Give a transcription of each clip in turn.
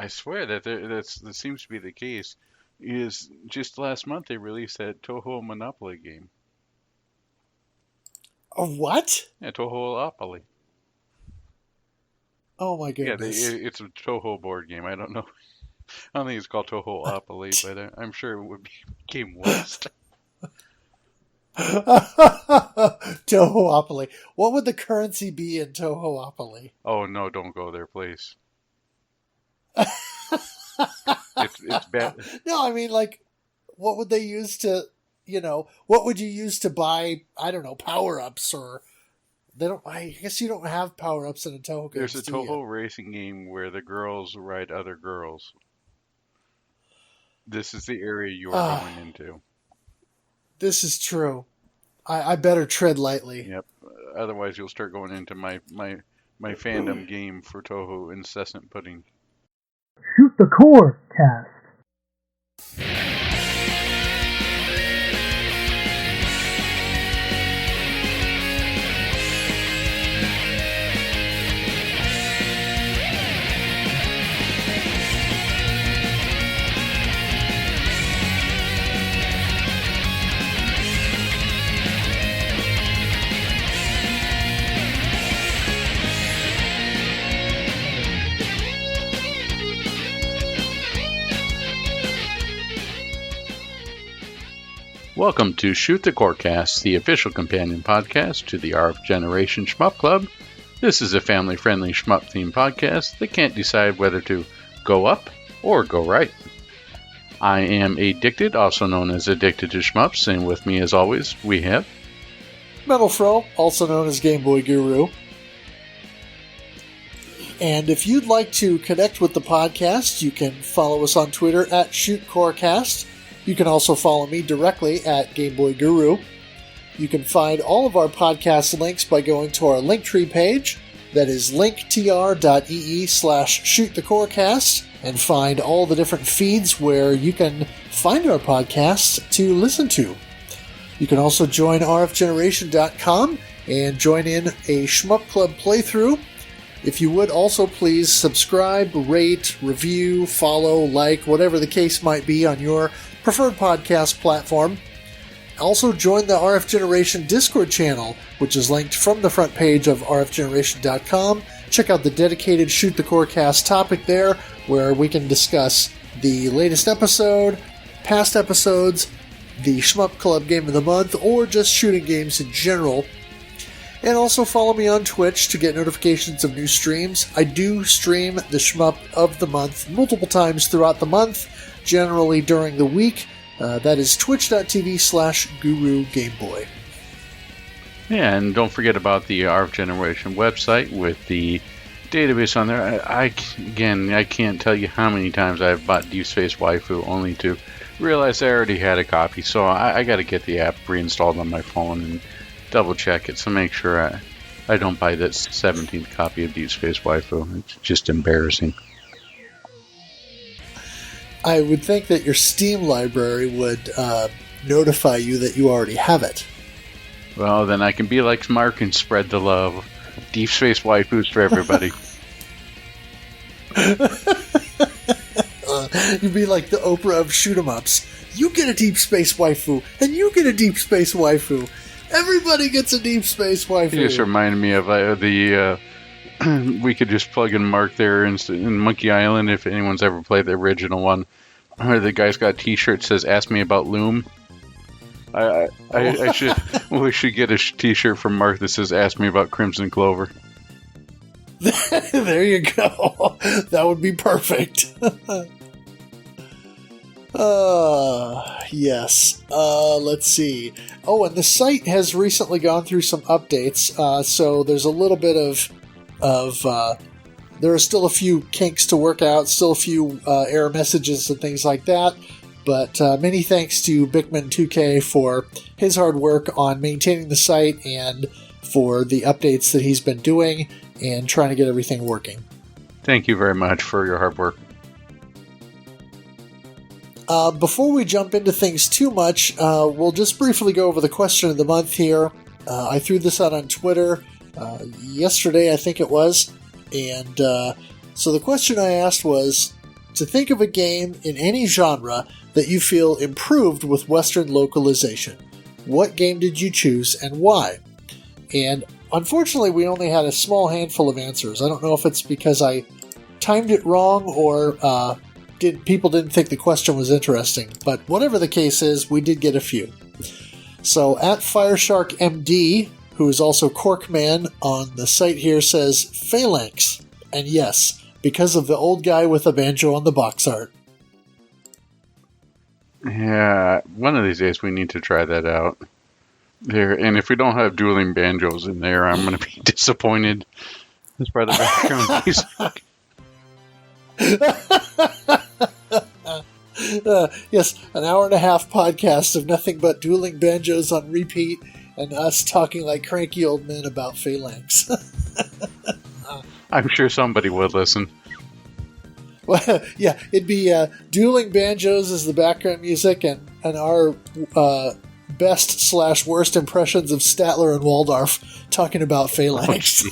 I swear that seems to be the case. Is just last month they released that Toho Monopoly game. A what? Yeah, Toho Monopoly. Oh my Yeah, goodness. it's a Toho board game. I don't know. I don't think it's called Toho Monopoly, but I'm sure it would be game worse. Tohoopoly. What would the currency be in Tohoopoly? Oh no, don't go there, please. It's bad. No, I mean, like, what would they use to, what would you use to buy, I don't know, power-ups or... I guess you don't have power-ups in a Toho game. There's a Toho racing game where the girls ride other girls. This is the area you're going into. This is true. I better tread lightly. Yep. Otherwise, you'll start going into my fandom game for Toho incessant pudding. Shoot the Core Cast. Welcome to Shoot the Corecast, the official companion podcast to the RF Generation Shmup Club. This is a family-friendly shmup-themed podcast that can't decide whether to go up or go right. I am Addicted, also known as Addicted to Shmups, and with me as always, we have... MetalFRO, also known as Game Boy Guru. And if you'd like to connect with the podcast, you can follow us on Twitter at ShootCoreCast. You can also follow me directly at Game Boy Guru. You can find all of our podcast links by going to our Linktree page. That is linktr.ee/shootthecorecast, and find all the different feeds where you can find our podcasts to listen to. You can also join rfgeneration.com and join in a Shmup Club playthrough. If you would also please subscribe, rate, review, follow, like, whatever the case might be on your preferred podcast platform. Also join the RF Generation Discord channel, which is linked from the front page of rfgeneration.com. Check out the dedicated Shoot the Corecast topic there, where we can discuss the latest episode, past episodes, the Shmup Club Game of the Month, or just shooting games in general. And also follow me on Twitch to get notifications of new streams. I do stream the Shmup of the Month multiple times throughout the month, generally during the week. That is twitch.tv/GuruGameBoy. Yeah, and don't forget about the RF Generation website with the database on there. I can't tell you how many times I've bought Deep Space Waifu only to realize I already had a copy. So I got to get the app reinstalled on my phone and double check it, so make sure I don't buy that 17th copy of Deep Space Waifu. It's just embarrassing. I would think that your Steam library would notify you that you already have it. Well, then I can be like Mark and spread the love. Deep Space Waifus for everybody. You'd be like the Oprah of shoot-em-ups. You get a Deep Space Waifu, and you get a Deep Space Waifu. Everybody gets a Deep Space Waifu. You just reminded me of the... we could just plug in Mark there in Monkey Island if anyone's ever played the original one. Where the guy's got a t-shirt that says, "Ask me about Loom." We should get a t-shirt from Mark that says, "Ask me about Crimson Clover." There you go. That would be perfect. Yes. Let's see. Oh, and the site has recently gone through some updates, so there's a little bit of there are still a few kinks to work out, still a few error messages and things like that, but many thanks to Bickman2K for his hard work on maintaining the site and for the updates that he's been doing and trying to get everything working. Thank you very much for your hard work. Before we jump into things too much, we'll just briefly go over the question of the month here. I threw this out on Twitter yesterday, I think it was, and so the question I asked was, to think of a game in any genre that you feel improved with Western localization. What game did you choose and why? And unfortunately, we only had a small handful of answers. I don't know if it's because I timed it wrong or people didn't think the question was interesting. But whatever the case is, we did get a few. So at Fireshark MD, who is also Corkman on the site here, says Phalanx. And yes, because of the old guy with a banjo on the box art. Yeah, one of these days we need to try that out. There, and if we don't have dueling banjos in there, I'm going to be disappointed. As part of the background music. Yes, an hour and a half podcast of nothing but dueling banjos on repeat and us talking like cranky old men about Phalanx. I'm sure somebody would listen. Well, yeah, it'd be dueling banjos as the background music and our best/worst impressions of Statler and Waldorf talking about Phalanx.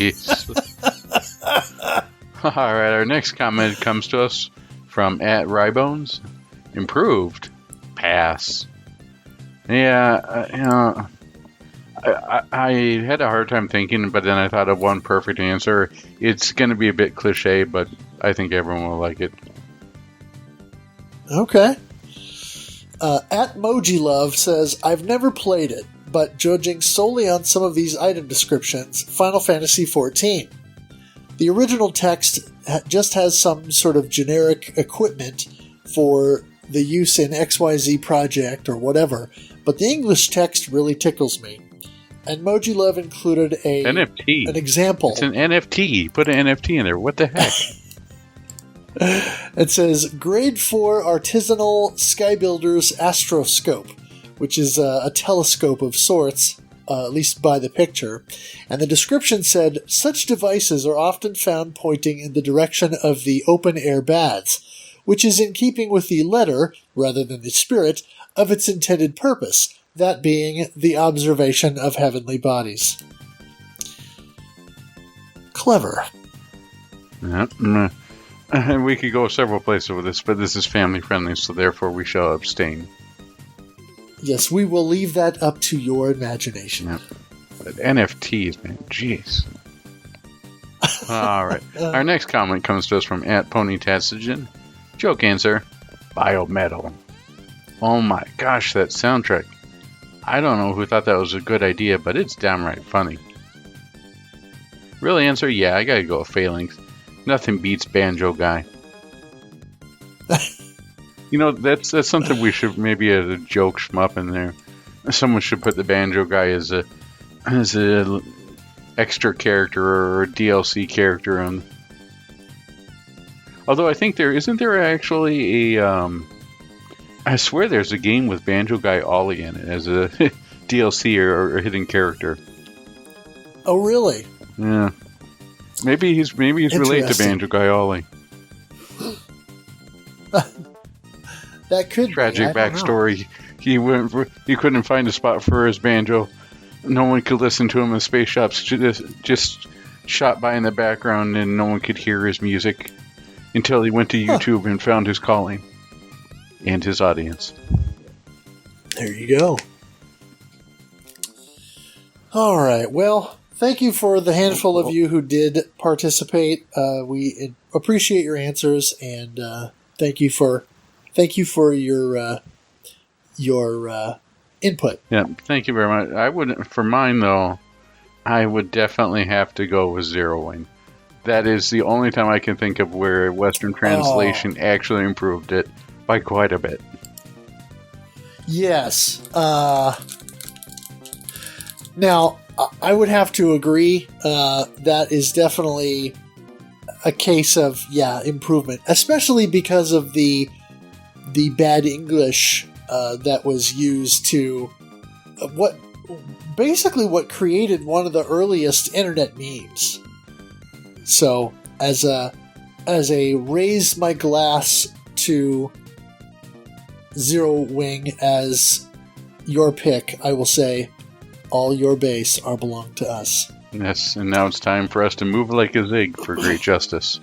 Oh, all right, our next comment comes to us from @Rybones. Improved. Pass. Yeah, I had a hard time thinking, but then I thought of one perfect answer. It's going to be a bit cliche, but I think everyone will like it. Okay. @MojiLove says, I've never played it, but judging solely on some of these item descriptions, Final Fantasy XIV. The original text just has some sort of generic equipment for the use in XYZ project or whatever, but the English text really tickles me. And MojiLove included an example. It's an NFT. Put an NFT in there. What the heck? It says, Grade 4 Artisanal Skybuilder's Astroscope, which is a telescope of sorts, at least by the picture. And the description said, such devices are often found pointing in the direction of the open-air baths, which is in keeping with the letter, rather than the spirit, of its intended purpose, that being the observation of heavenly bodies. Clever. Yep. And we could go several places with this, but this is family friendly, so therefore we shall abstain. Yes, we will leave that up to your imagination. Yep. But NFTs, man, jeez. All right. Our next comment comes to us from @PonyTatsigen. Joke answer, Biometal. Oh my gosh, that soundtrack. I don't know who thought that was a good idea, but it's downright funny. Real answer, yeah, I gotta go with Phalanx. Nothing beats Banjo Guy. You know, that's something we should maybe as a joke shmup in there. Someone should put the Banjo Guy as a extra character or a DLC character on. Although I think isn't there actually a I swear there's a game with Banjo Guy Ollie in it as a DLC or a hidden character. Oh, really? Yeah. Maybe he's related to Banjo Guy Ollie. That could tragic backstory. He couldn't find a spot for his banjo. No one could listen to him in space shops. Just shot by in the background, and no one could hear his music until he went to YouTube and found his calling and his audience. There you go. All right. Well, thank you for the handful of you who did participate. We appreciate your answers, and thank you for your input. Yeah, thank you very much. For mine though, I would definitely have to go with Zeroing. That is the only time I can think of where Western translation actually improved it by quite a bit. Yes. Now, I would have to agree. That is definitely a case of, improvement. Especially because of the bad English that was used to... what created one of the earliest internet memes. So, as a raise my glass to Zero Wing as your pick, I will say, all your base are belong to us. Yes, and now it's time for us to move like a zig for great justice.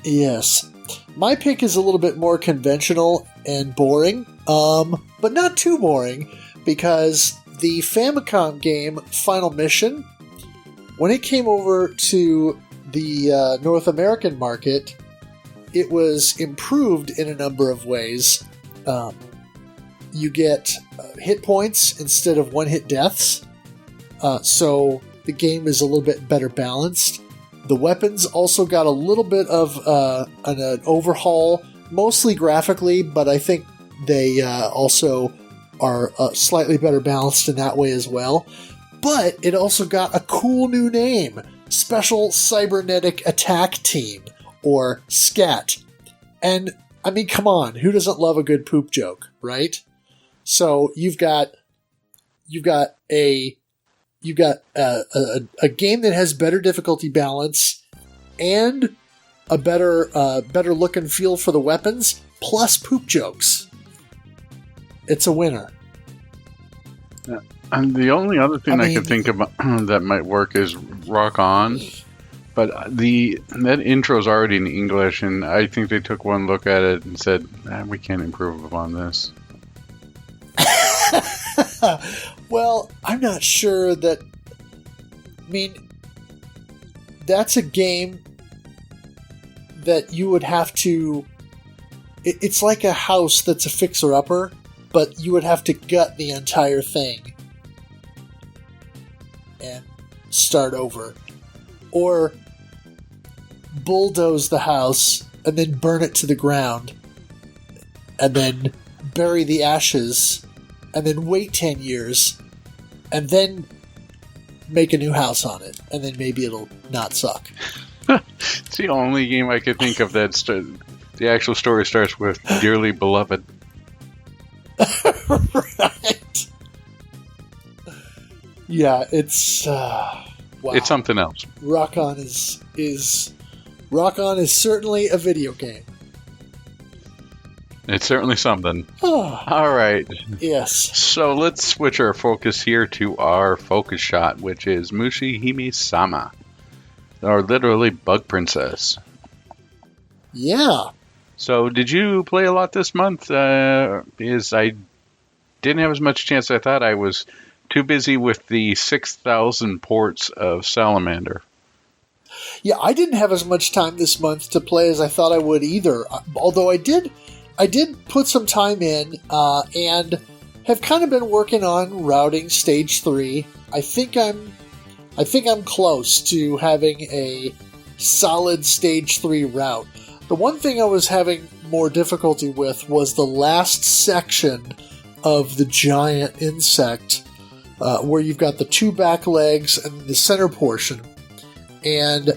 Yes. My pick is a little bit more conventional and boring, but not too boring, because the Famicom game Final Mission, when it came over to the North American market, it was improved in a number of ways. You get hit points instead of one-hit deaths, so the game is a little bit better balanced. The weapons also got a little bit of an overhaul, mostly graphically, but I think they also are slightly better balanced in that way as well. But it also got a cool new name, Special Cybernetic Attack Team, or SCAT. And, I mean, come on, who doesn't love a good poop joke, right? So you've got a game that has better difficulty balance and a better look and feel for the weapons, plus poop jokes. It's a winner. Yeah. And the only other thing I could think about that might work is Rock On, but that intro's already in English, and I think they took one look at it and said, we can't improve upon this. Well, I'm not sure that... I mean, that's a game that you would have to... It's like a house that's a fixer-upper, but you would have to gut the entire thing and start over. Or bulldoze the house and then burn it to the ground and then bury the ashes and then wait 10 years and then make a new house on it, and then maybe it'll not suck. It's the only game I could think of that the actual story starts with Dearly Beloved. Right. Yeah, it's wow. It's something else. Rock On is certainly a video game. It's certainly something. All right. Yes. So let's switch our focus here to our focus shot, which is Mushihime-sama, or literally Bug Princess. Yeah. So did you play a lot this month? Because I didn't have as much chance as I thought. I was too busy with the 6,000 ports of Salamander. Yeah, I didn't have as much time this month to play as I thought I would either. Although I did put some time in and have kind of been working on routing Stage 3. I think I'm close to having a solid Stage 3 route. The one thing I was having more difficulty with was the last section of the giant insect, where you've got the two back legs and the center portion. And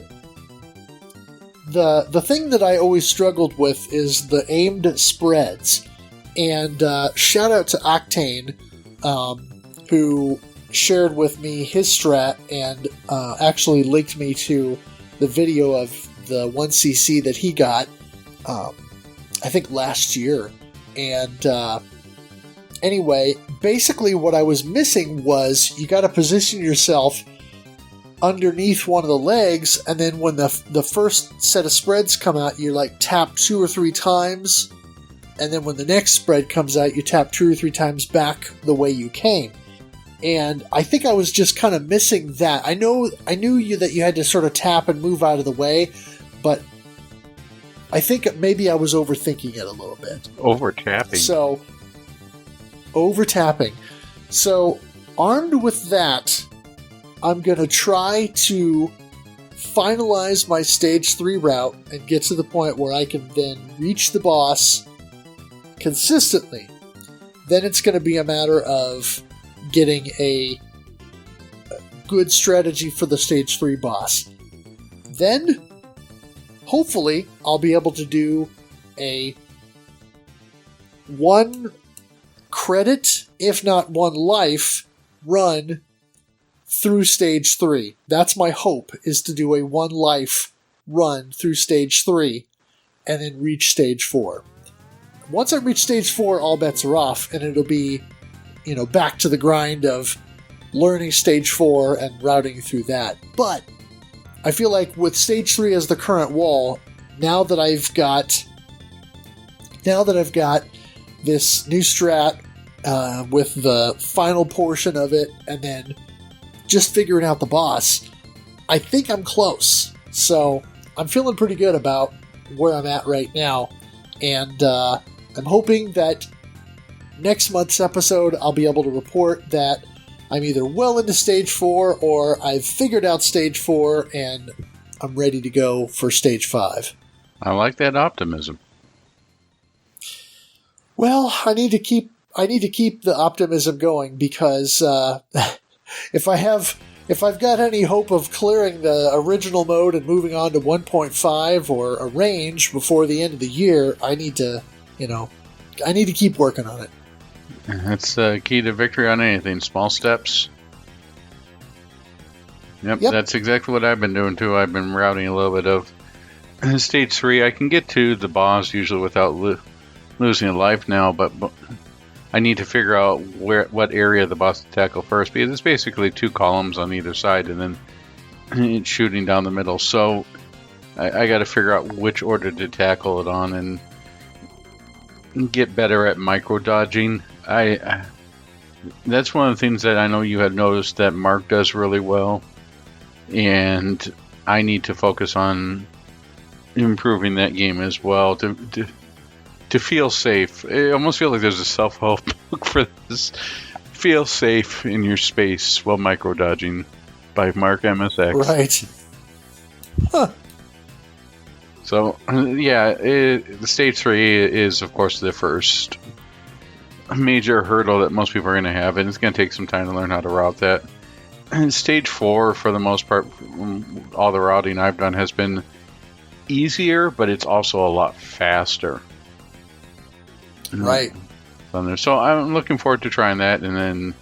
the thing that I always struggled with is the aimed spreads. And shout out to Octane, who shared with me his strat and actually linked me to the video of the 1cc that he got, I think last year. And anyway, basically what I was missing was you got to position yourself underneath one of the legs, and then when the first set of spreads come out, you like tap 2 or 3 times, and then when the next spread comes out, you tap 2 or 3 times back the way you came. And I think I was just kind of missing that. I knew that you had to sort of tap and move out of the way, but I think maybe I was overthinking it a little bit. Over-tapping. So, over-tapping. So, armed with that, I'm going to try to finalize my Stage 3 route and get to the point where I can then reach the boss consistently. Then it's going to be a matter of getting a good strategy for the Stage 3 boss. Then, hopefully, I'll be able to do a 1 credit, if not 1 life, run through Stage 3. That's my hope, is to do a 1 life run through Stage 3 and then reach Stage 4. Once I reach Stage 4, all bets are off, and it'll be, back to the grind of learning Stage 4 and routing through that. But I feel like with Stage 3 as the current wall, now that I've got this new strat with the final portion of it, and then just figuring out the boss, I think I'm close. So I'm feeling pretty good about where I'm at right now, and I'm hoping that next month's episode I'll be able to report that I'm either well into Stage 4 or I've figured out Stage 4 and I'm ready to go for Stage 5. I like that optimism. Well, I need to keep the optimism going, because if I've got any hope of clearing the original mode and moving on to 1.5 or a range before the end of the year, I need to keep working on it. That's the key to victory on anything. Small steps. Yep, that's exactly what I've been doing too. I've been routing a little bit of Stage 3. I can get to the boss usually without losing a life now, but I need to figure out what area of the boss to tackle first, because it's basically 2 columns on either side and then it's shooting down the middle. So I got to figure out which order to tackle it on and get better at micro dodging. That's one of the things that I know you had noticed that Mark does really well, and I need to focus on improving that game as well to feel safe. I almost feel like there's a self-help book for this. Feel safe in your space while micro dodging by Mark MSX. Right. Huh. So, the Stage 3 is, of course, the first major hurdle that most people are going to have, and it's going to take some time to learn how to route that. And Stage 4, for the most part, all the routing I've done has been easier, but it's also a lot faster. Right. So I'm looking forward to trying that, and then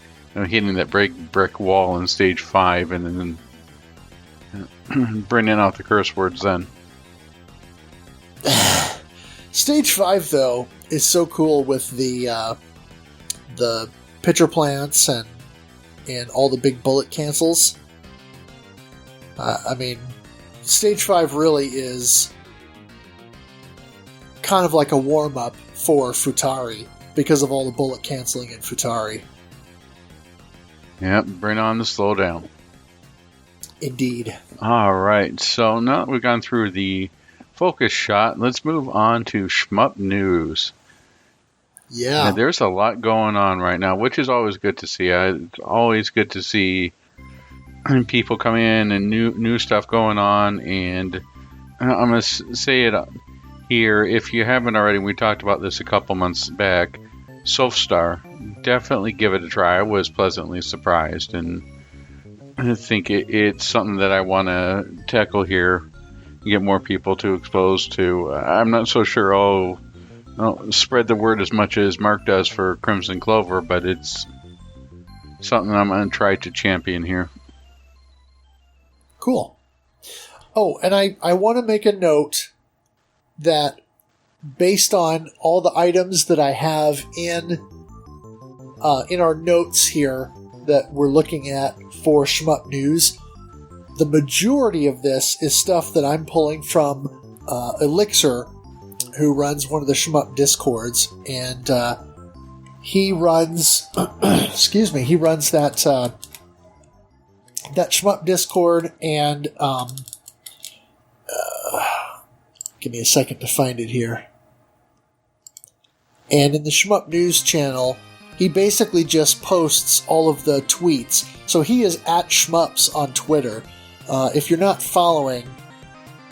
hitting that brick wall in Stage 5, and then bringing out the curse words then. Stage 5, though, is so cool with the pitcher plants and all the big bullet cancels. I mean, Stage 5 really is kind of like a warm-up for Futari because of all the bullet canceling in Futari. Yep, bring on the slowdown. Indeed. All right, so now that we've gone through the focus shot, let's move on to Shmup News. Yeah. There's a lot going on right now, which is always good to see. It's always good to see people come in and new stuff going on. And I'm going to say it here. If you haven't already, we talked about this a couple months back. Softstar, definitely give it a try. I was pleasantly surprised, and I think it's something that I want to tackle here, get more people to expose to. I'm not so sure I'll spread the word as much as Mark does for Crimson Clover, but it's something I'm going to try to champion here. Cool. Oh, and I want to make a note that based on all the items that I have in our notes here that we're looking at for Shmup News, the majority of this is stuff that I'm pulling from Elixir, who runs one of the Shmup Discords, and he runs he runs that Shmup Discord, and give me a second to find it here. And in the Shmup News channel, he basically just posts all of the tweets. So he is at Shmups on Twitter. If you're not following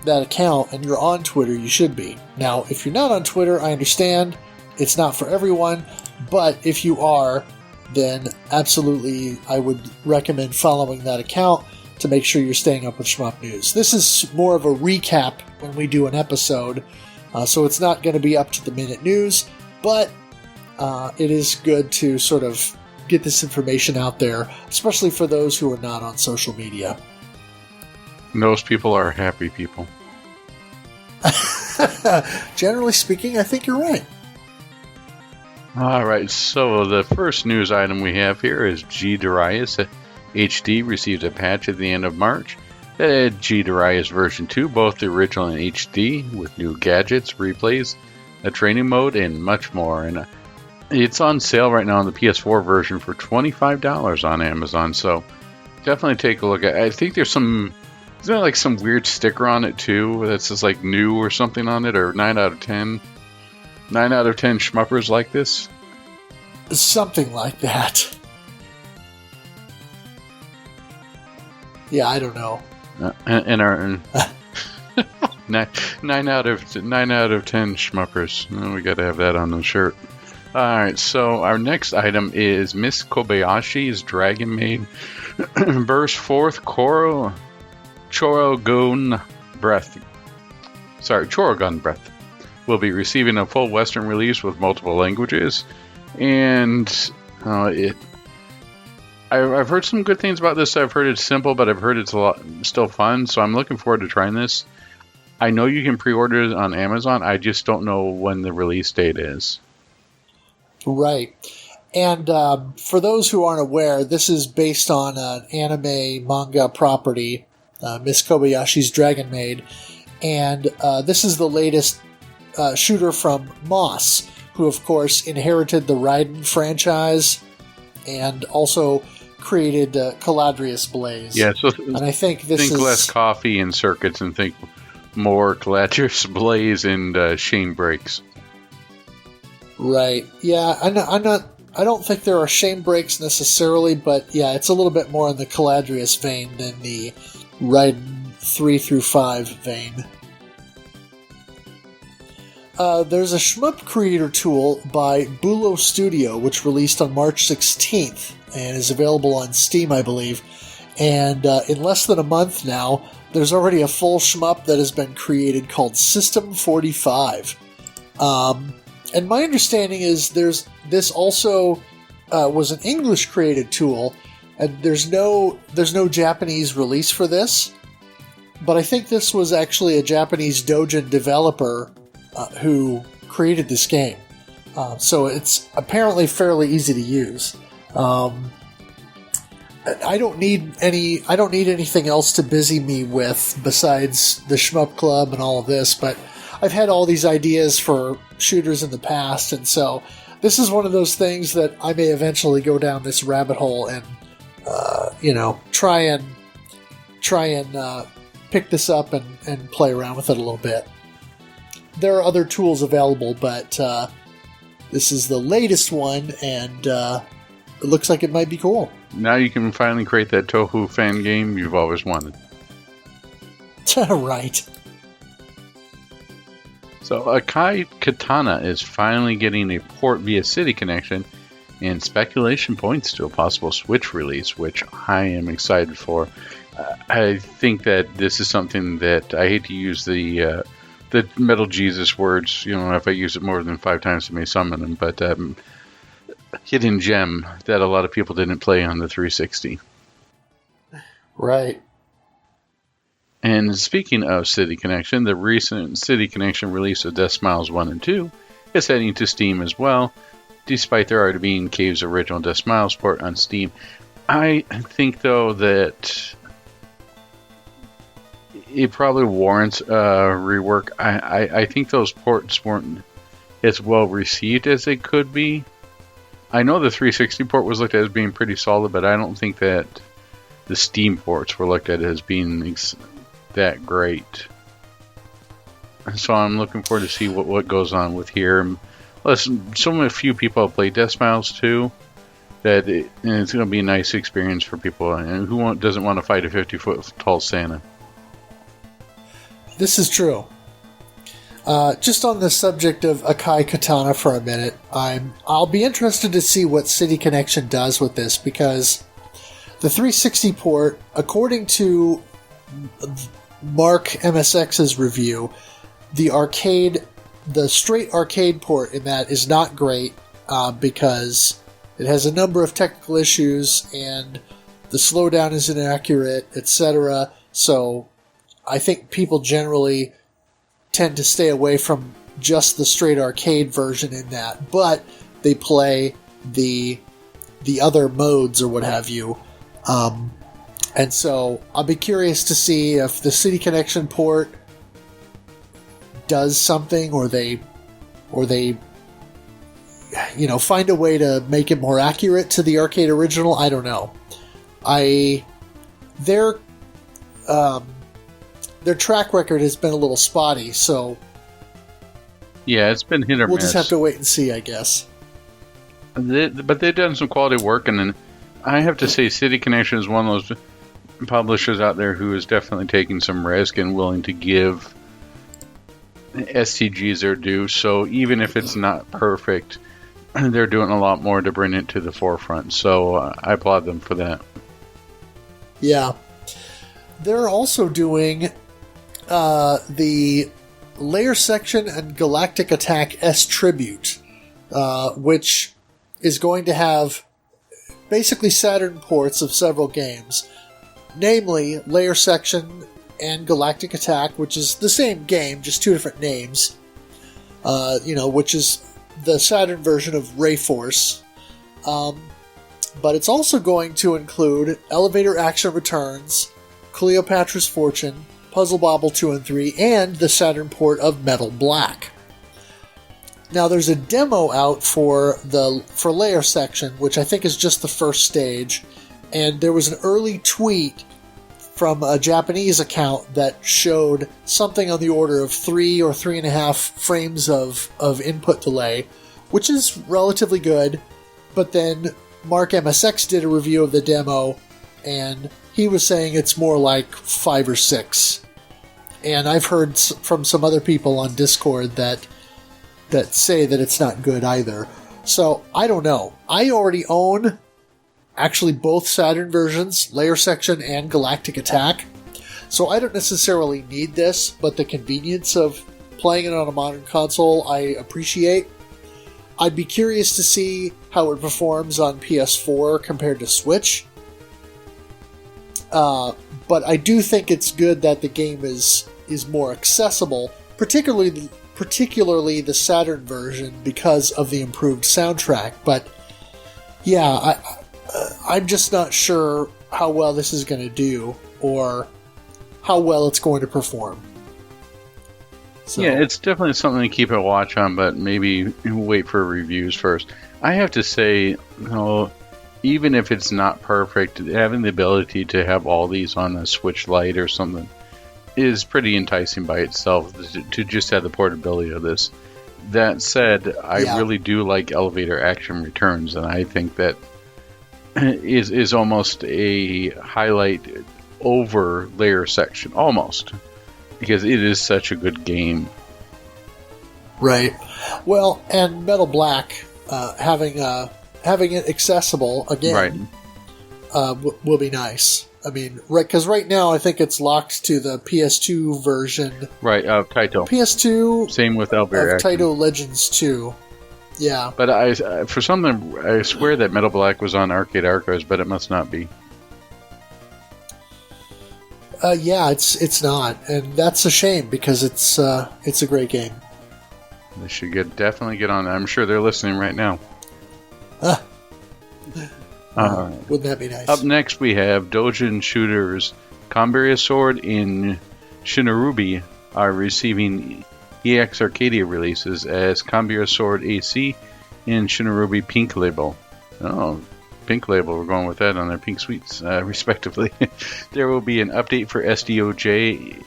that account and you're on Twitter, you should be. Now, if you're not on Twitter, I understand it's not for everyone, but if you are, then absolutely I would recommend following that account to make sure you're staying up with Shmup News. This is more of a recap when we do an episode, so it's not going to be up to the minute news, but it is good to sort of get this information out there, especially for those who are not on social media. Those people are happy people. Generally speaking, I think you're right. All right, so the first news item we have here is G. Darius HD received a patch at the end of March that had G Darius version 2, both the original and HD, with new gadgets, replays, a training mode, and much more. And it's on sale right now on the PS4 version for $25 on Amazon, so definitely take a look at it. I think there's some, isn't there like some weird sticker on it too that says like new or something on it, or 9 out of 10? 9 out of 10 shmuppers like this? Something like that. Yeah, I don't know. And our 9 out of 10 shmuppers. Oh, we got to have that on the shirt. All right, so our next item is Miss Kobayashi's Dragon Maid Burst Forth Chorogun Breath. Chorogun Breath. Will be receiving a full Western release with multiple languages, and I've heard some good things about this. I've heard it's simple, but I've heard it's still fun, so I'm looking forward to trying this. I know you can pre-order it on Amazon. I just don't know when the release date is. Right. And for those who aren't aware, this is based on an anime manga property, Miss Kobayashi's Dragon Maid, and this is the latest shooter from Moss, who of course inherited the Raiden franchise and also created Caladrius Blaze. Yeah, so and I think this is less coffee and circuits and think more Caladrius Blaze and Shane Breaks. Right. Yeah, I don't think there are shame breaks necessarily, but yeah, it's a little bit more in the Caladrius vein than the Raiden 3 through 5 vein. There's a shmup creator tool by Bulo Studio, which released on March 16th and is available on Steam, I believe. And in less than a month now, there's already a full shmup that has been created called System 45. And my understanding is this also was an English created tool, and there's no Japanese release for this. But I think this was actually a Japanese doujin developer who created this game. So it's apparently fairly easy to use. I don't need anything else to busy me with besides the Shmup Club and all of this, but I've had all these ideas for shooters in the past, and so this is one of those things that I may eventually go down this rabbit hole and try and pick this up and play around with it a little bit. There are other tools available, but this is the latest one, and it looks like it might be cool. Now you can finally create that Touhou fan game you've always wanted. Right. So Akai Katana is finally getting a port via City Connection, and speculation points to a possible Switch release, which I am excited for. I think that this is something that I hate to use the Metal Jesus words. If I use it more than 5 times, I may summon them. But hidden gem that a lot of people didn't play on the 360. Right. And speaking of City Connection, the recent City Connection release of Death Smiles 1 and 2 is heading to Steam as well, despite there already being Cave's original Death Smiles port on Steam. I think, though, that it probably warrants rework. I think those ports weren't as well received as they could be. I know the 360 port was looked at as being pretty solid, but I don't think that the Steam ports were looked at as being that great. So I'm looking forward to see what goes on with here. Listen, a few people have played Death Smiles 2. And it's going to be a nice experience for people. And who doesn't want to fight a 50-foot tall Santa? This is true. Just on the subject of Akai Katana for a minute, I'll be interested to see what City Connection does with this, because the 360 port, according to Mark MSX's review, the straight arcade port in that is not great because it has a number of technical issues and the slowdown is inaccurate, etc. So I think people generally tend to stay away from just the straight arcade version in that, but they play the other modes or what have you. And so I'll be curious to see if the City Connection port does something, or they find a way to make it more accurate to the arcade original. I don't know. Their track record has been a little spotty, so yeah, it's been hit or we'll miss. just have to wait and see, I guess. But they've done some quality work, and then I have to say City Connection is one of those publishers out there who is definitely taking some risk and willing to give STGs their due. So even if it's not perfect, they're doing a lot more to bring it to the forefront. So I applaud them for that. Yeah. They're also doing the Layer Section and Galactic Attack S Tribute, which is going to have basically Saturn ports of several games, namely Layer Section and Galactic Attack, which is the same game, just two different names, which is the Saturn version of Ray Force. But it's also going to include Elevator Action Returns, Cleopatra's Fortune, Puzzle Bobble 2 and 3, and the Saturn port of Metal Black. Now there's a demo out for Layer Section, which I think is just the first stage, and there was an early tweet from a Japanese account that showed something on the order of 3 or 3.5 frames of input delay, which is relatively good. But then Mark MSX did a review of the demo, and he was saying it's more like 5 or 6. And I've heard from some other people on Discord that say that it's not good either. So I don't know. I already own actually both Saturn versions, Layer Section and Galactic Attack. So I don't necessarily need this, but the convenience of playing it on a modern console I appreciate. I'd be curious to see how it performs on PS4 compared to Switch. But I do think it's good that the game is more accessible, particularly the Saturn version, because of the improved soundtrack. But yeah, I'm just not sure how well this is going to do, or how well it's going to perform. So. Yeah, it's definitely something to keep a watch on, but maybe wait for reviews first. I have to say, even if it's not perfect, having the ability to have all these on a Switch Lite or something is pretty enticing by itself, to just have the portability of this. That said, I really do like Elevator Action Returns, and I think that is almost a highlight over Layer Section, almost, because it is such a good game. Right. Well, and Metal Black, having it accessible again, will be nice. I mean, because right now I think it's locked to the PS2 version. Right, of Taito. PS2. Same with Elevator Action. Taito Legends 2. Yeah. But I swear that Metal Black was on Arcade Archives, but it must not be. Yeah, it's not, and that's a shame, because it's a great game. They should definitely get on that. I'm sure they're listening right now. Wouldn't that be nice? Up next, we have Dojin Shooter's Combaria Sword and Shinorubi are receiving EX Arcadia releases as Combaria Sword AC and Shinorubi Pink Label. Oh, Pink Label, we're going with that on their Pink Suites, respectively. There will be an update for SDOJ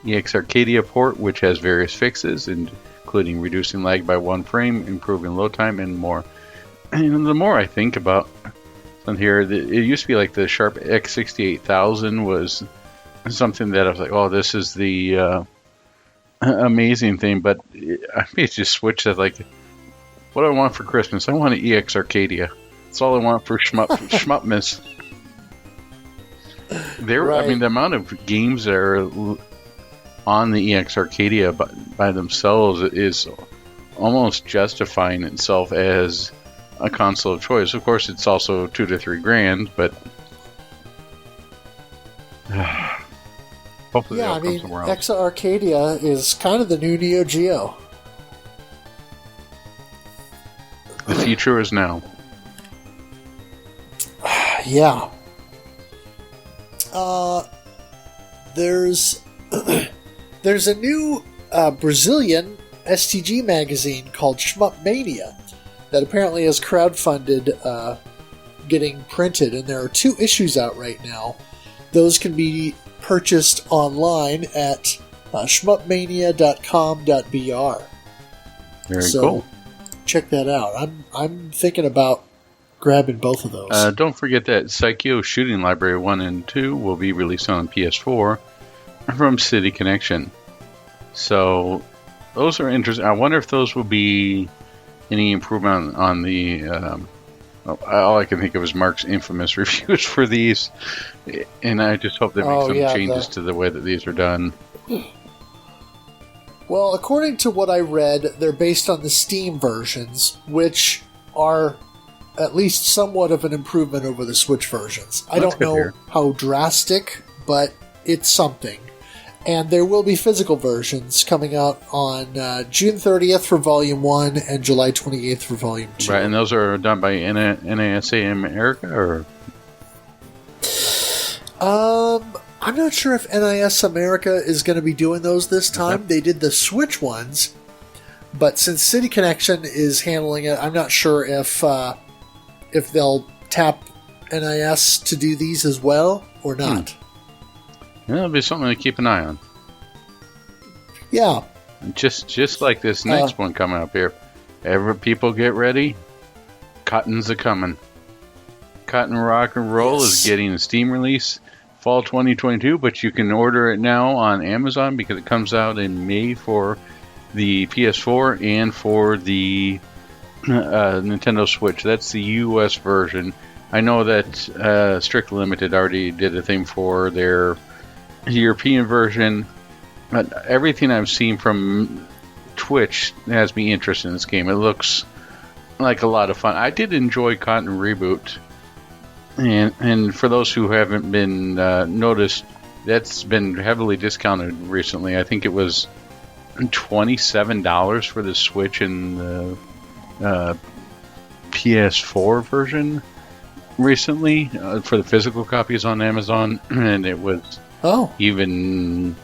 EX Arcadia port, which has various fixes, including reducing lag by 1 frame, improving load time, and more. And the more I think about on here, it used to be like the Sharp X68000 was something that I was like, oh, this is the amazing thing, but I may just switch that, like, what do I want for Christmas? I want an EX Arcadia. That's all I want for Schmuppmas. I mean, the amount of games that are on the EX Arcadia by themselves is almost justifying itself as a console of choice. Of course, it's also $2,000 to $3,000, but hopefully yeah, they'll come somewhere else. EX Arcadia is kind of the new Neo Geo. The future is now. Yeah. There's there's a new Brazilian STG magazine called Shmup Mania that apparently has crowdfunded getting printed, and there are 2 issues out right now. Those can be purchased online at shmupmania.com.br. Very cool. Check that out. I'm thinking about grabbing both of those. Don't forget that Psycho Shooting Library 1 and 2 will be released on PS4 from City Connection. So those are interesting. I wonder if those will be any improvement on the... all I can think of is Mark's infamous reviews for these. And I just hope they make some changes to the way that these are done. Well, according to what I read, they're based on the Steam versions, which are at least somewhat of an improvement over the Switch versions. I don't know how drastic, but it's something. And there will be physical versions coming out on June 30th for Volume 1 and July 28th for Volume 2. Right, and those are done by NASA America, or? I'm not sure if NIS America is going to be doing those this time. Okay. They did the Switch ones, but since City Connection is handling it, I'm not sure if they'll tap NIS to do these as well or not. Yeah, that'll be something to keep an eye on. Yeah. Just like this next one coming up here. People get ready. Cotton's a-coming. Cotton Rock and Roll is getting a Steam release fall 2022, but you can order it now on Amazon because it comes out in May for the PS4 and for the Nintendo Switch. That's the US version. I know that Strictly Limited already did a thing for their European version, but everything I've seen from Twitch has me interested in this game. It looks like a lot of fun. I did enjoy Cotton Reboot, and for those who haven't been noticed, that's been heavily discounted recently. I think it was $27 for the Switch and the PS4 version recently for the physical copies on Amazon, and it was even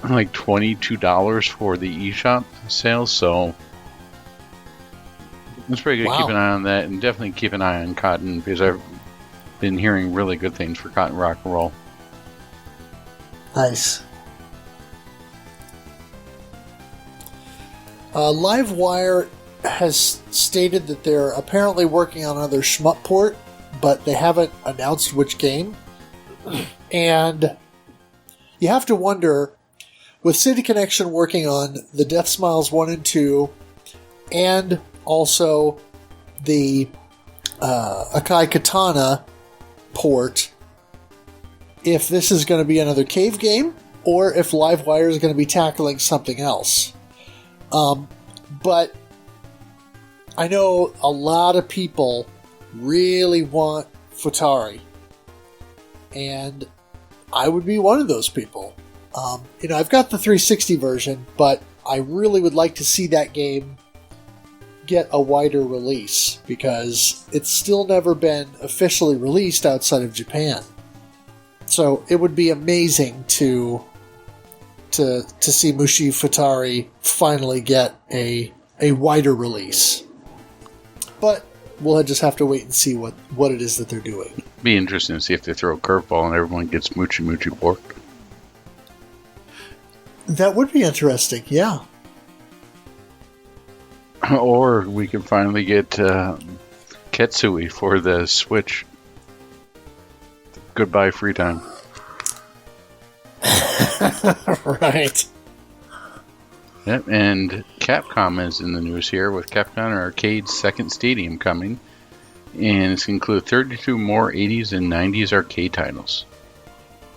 like $22 for the eShop sales. So it's pretty good. Keep an eye on that, and definitely keep an eye on Cotton, because I've been hearing really good things for Cotton Rock and Roll. Nice. Livewire has stated that they're apparently working on another shmup port, but they haven't announced which game. And you have to wonder, with City Connection working on the Death Smiles 1 and 2, and also the Akai Katana port, if this is going to be another cave game, or if Livewire is going to be tackling something else. But I know a lot of people really want Futari, and I would be one of those people. I've got the 360 version, but I really would like to see that game get a wider release, because it's still never been officially released outside of Japan. So it would be amazing to see Mushi Futari finally get a wider release. But we'll just have to wait and see what it is that they're doing. Be interesting to see if they throw a curveball and everyone gets Moochie Moochie Pork. That would be interesting, yeah. Or we can finally get Ketsui for the Switch. Goodbye, free time. Right. Yep, and Capcom is in the news here with Capcom Arcade's second stadium coming. And it's going to include 32 more 80s and 90s arcade titles.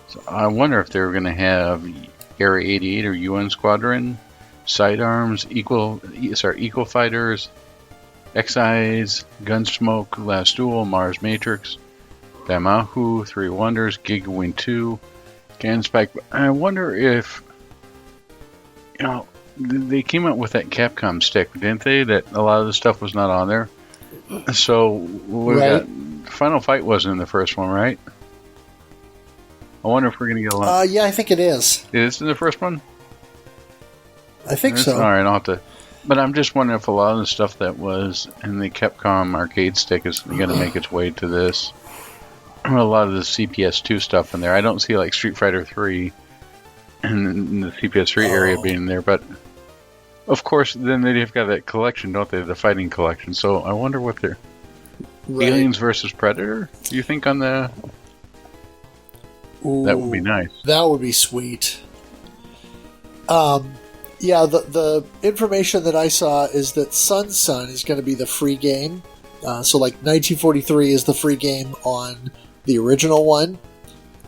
So I wonder if they're going to have Area 88 or UN Squadron, Sidearms, Equal Fighters, X-Eyes, Gunsmoke, Last Duel, Mars Matrix, Damahu, Three Wonders, Giga Wing 2, Ganspike. I wonder if, they came out with that Capcom stick, didn't they? That a lot of the stuff was not on there. So we got Final Fight wasn't in the first one, right? I wonder if we're going to get a lot. Yeah, I think it is. Is it the first one? I think so. All right, I'll have to. But I'm just wondering if a lot of the stuff that was in the Capcom arcade stick is going to make its way to this. A lot of the CPS2 stuff in there. I don't see like Street Fighter 3 and the CPS3 area being there, but of course, then they've got that collection, don't they? The fighting collection. So I wonder what they're. Right. Aliens versus Predator? Do you think on the. Ooh, that would be nice. That would be sweet. Yeah, the information that I saw is that Sun is going to be the free game. So, like, 1943 is the free game on the original one,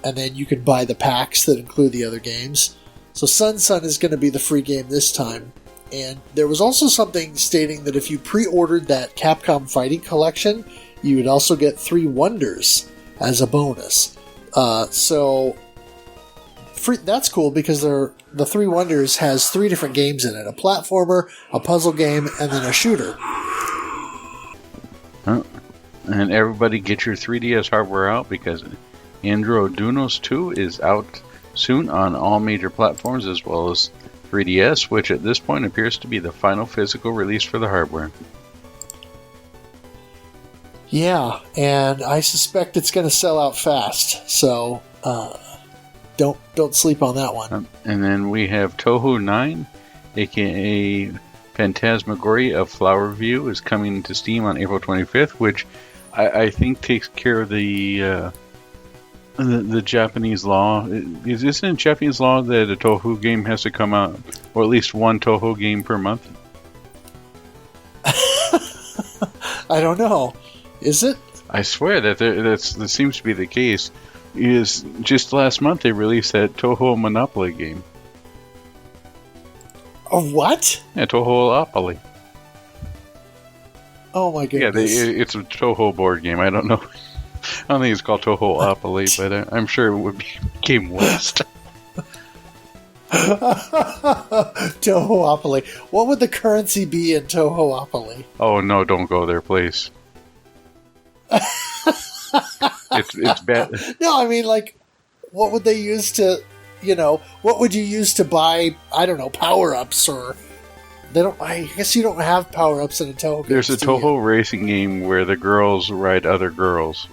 and then you can buy the packs that include the other games. So, Sun is going to be the free game this time. And there was also something stating that if you pre-ordered that Capcom Fighting Collection, you would also get 3 Wonders as a bonus. That's cool because the 3 Wonders has 3 different games in it. A platformer, a puzzle game, and then a shooter. And everybody get your 3DS hardware out because Androidunos 2 is out soon on all major platforms as well as 3DS, which at this point appears to be the final physical release for the hardware. Yeah, and I suspect it's going to sell out fast, so don't sleep on that one. And then we have Touhou 9, aka Phantasmagoria of Flower View, is coming to Steam on April 25th, which I think takes care of the Japanese law. Isn't it Japanese law that a Touhou game has to come out, or at least one Touhou game per month? I don't know. Is it? I swear that seems to be the case. Is just last month they released that Touhou Monopoly game. A what? Yeah, Touhouopoly. Oh my goodness! Yeah, it's a Touhou board game. I don't know. I don't think it's called Touhouopoly, but I'm sure it would be Game West. Touhouopoly. What would the currency be in Touhouopoly? Oh no! Don't go there, please. It's bad. No, I mean, like, what would they use to, what would you use to buy, I don't know, power-ups, or, I guess you don't have power-ups in a Touhou game. There's a Touhou racing game where the girls ride other girls.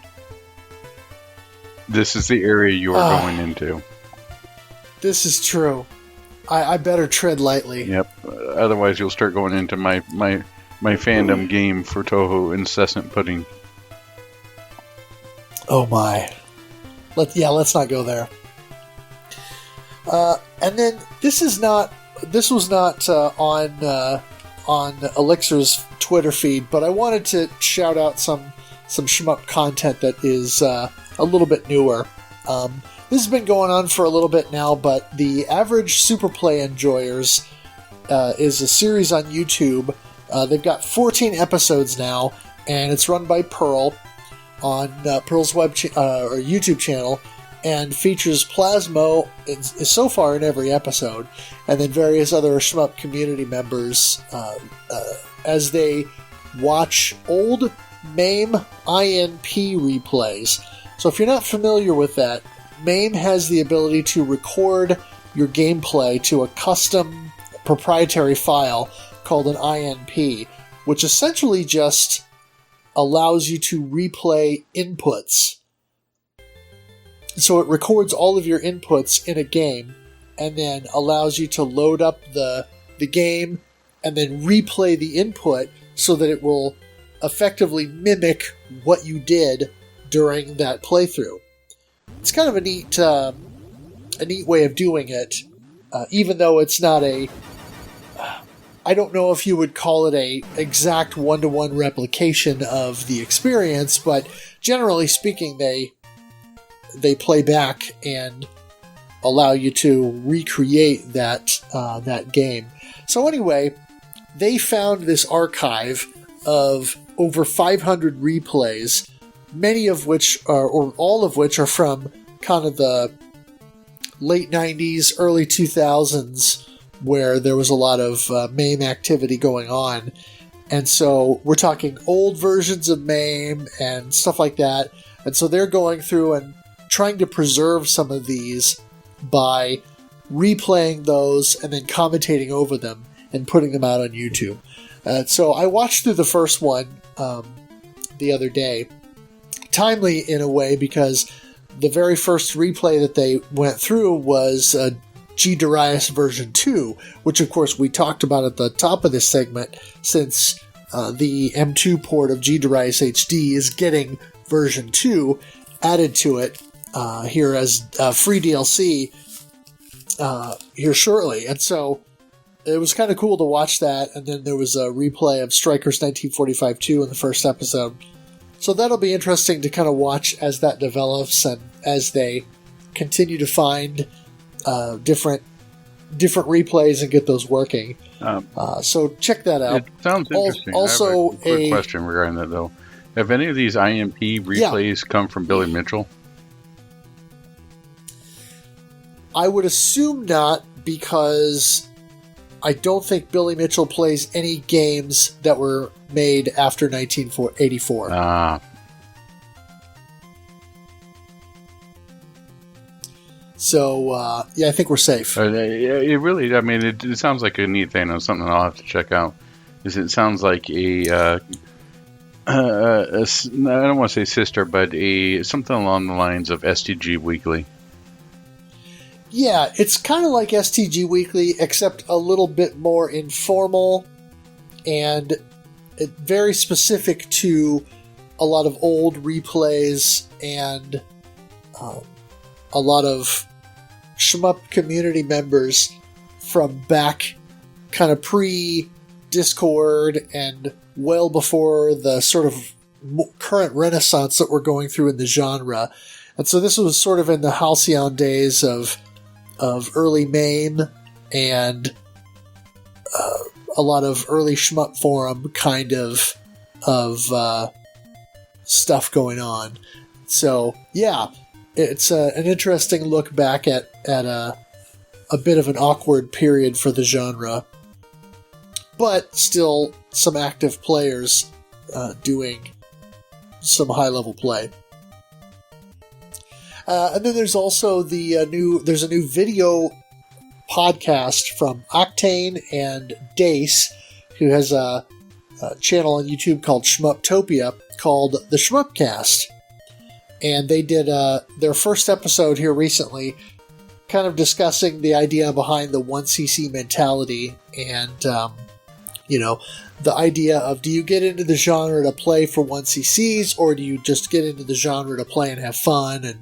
This is the area you are going into. This is true. I better tread lightly. Yep. Otherwise you'll start going into my fandom game for Touhou Incessant Pudding. Oh my. Let's not go there. And then this was not on Elixir's Twitter feed, but I wanted to shout out some shmup content that is a little bit newer. This has been going on for a little bit now, but the Average Superplay Enjoyers is a series on YouTube. They've got 14 episodes now, and it's run by Pearl on Pearl's or YouTube channel, and features Plasmo so far in every episode, and then various other shmup community members as they watch old MAME INP replays. So if you're not familiar with that, MAME has the ability to record your gameplay to a custom proprietary file called an INP, which essentially just allows you to replay inputs. So it records all of your inputs in a game and then allows you to load up the game and then replay the input so that it will effectively mimic what you did during that playthrough. It's kind of a neat way of doing it, even though it's not I don't know if you would call it a exact one-to-one replication of the experience, but generally speaking, they play back and allow you to recreate that game. So anyway, they found this archive of over 500 replays, many of which or all of which are from kind of the late 90s, early 2000s, where there was a lot of MAME activity going on. And so we're talking old versions of MAME and stuff like that. And so they're going through and trying to preserve some of these by replaying those and then commentating over them and putting them out on YouTube. So I watched through the first one the other day, timely in a way because the very first replay that they went through was G. Darius version 2, which of course we talked about at the top of this segment, since the M2 port of G. Darius HD is getting version 2 added to it here as free DLC here shortly. And so it was kind of cool to watch that, and then there was a replay of Strikers 1945-2 in the first episode. So that'll be interesting to kind of watch as that develops and as they continue to find different replays and get those working. So check that out. It sounds interesting. Also, I have a quick question regarding that, though. Have any of these IMP replays come from Billy Mitchell? I would assume not, because I don't think Billy Mitchell plays any games that were made after 1984. So, I think we're safe. It really, I mean, it sounds like a neat thing, and something I'll have to check out. It sounds like I don't want to say sister, but something along the lines of STG Weekly. Yeah, it's kind of like STG Weekly, except a little bit more informal and very specific to a lot of old replays and a lot of shmup community members from back kind of pre-Discord and well before the sort of current renaissance that we're going through in the genre. And so this was sort of in the halcyon days of early MAME and a lot of early shmup forum kind of stuff going on. So yeah, it's an interesting look back at a bit of an awkward period for the genre, but still some active players doing some high level play. And then there's also there's a new video podcast from Octane and Dace, who has a channel on YouTube called Shmuptopia, called The Shmupcast. And they did their first episode here recently, kind of discussing the idea behind the 1cc mentality and, the idea of, do you get into the genre to play for 1cc's, or do you just get into the genre to play and have fun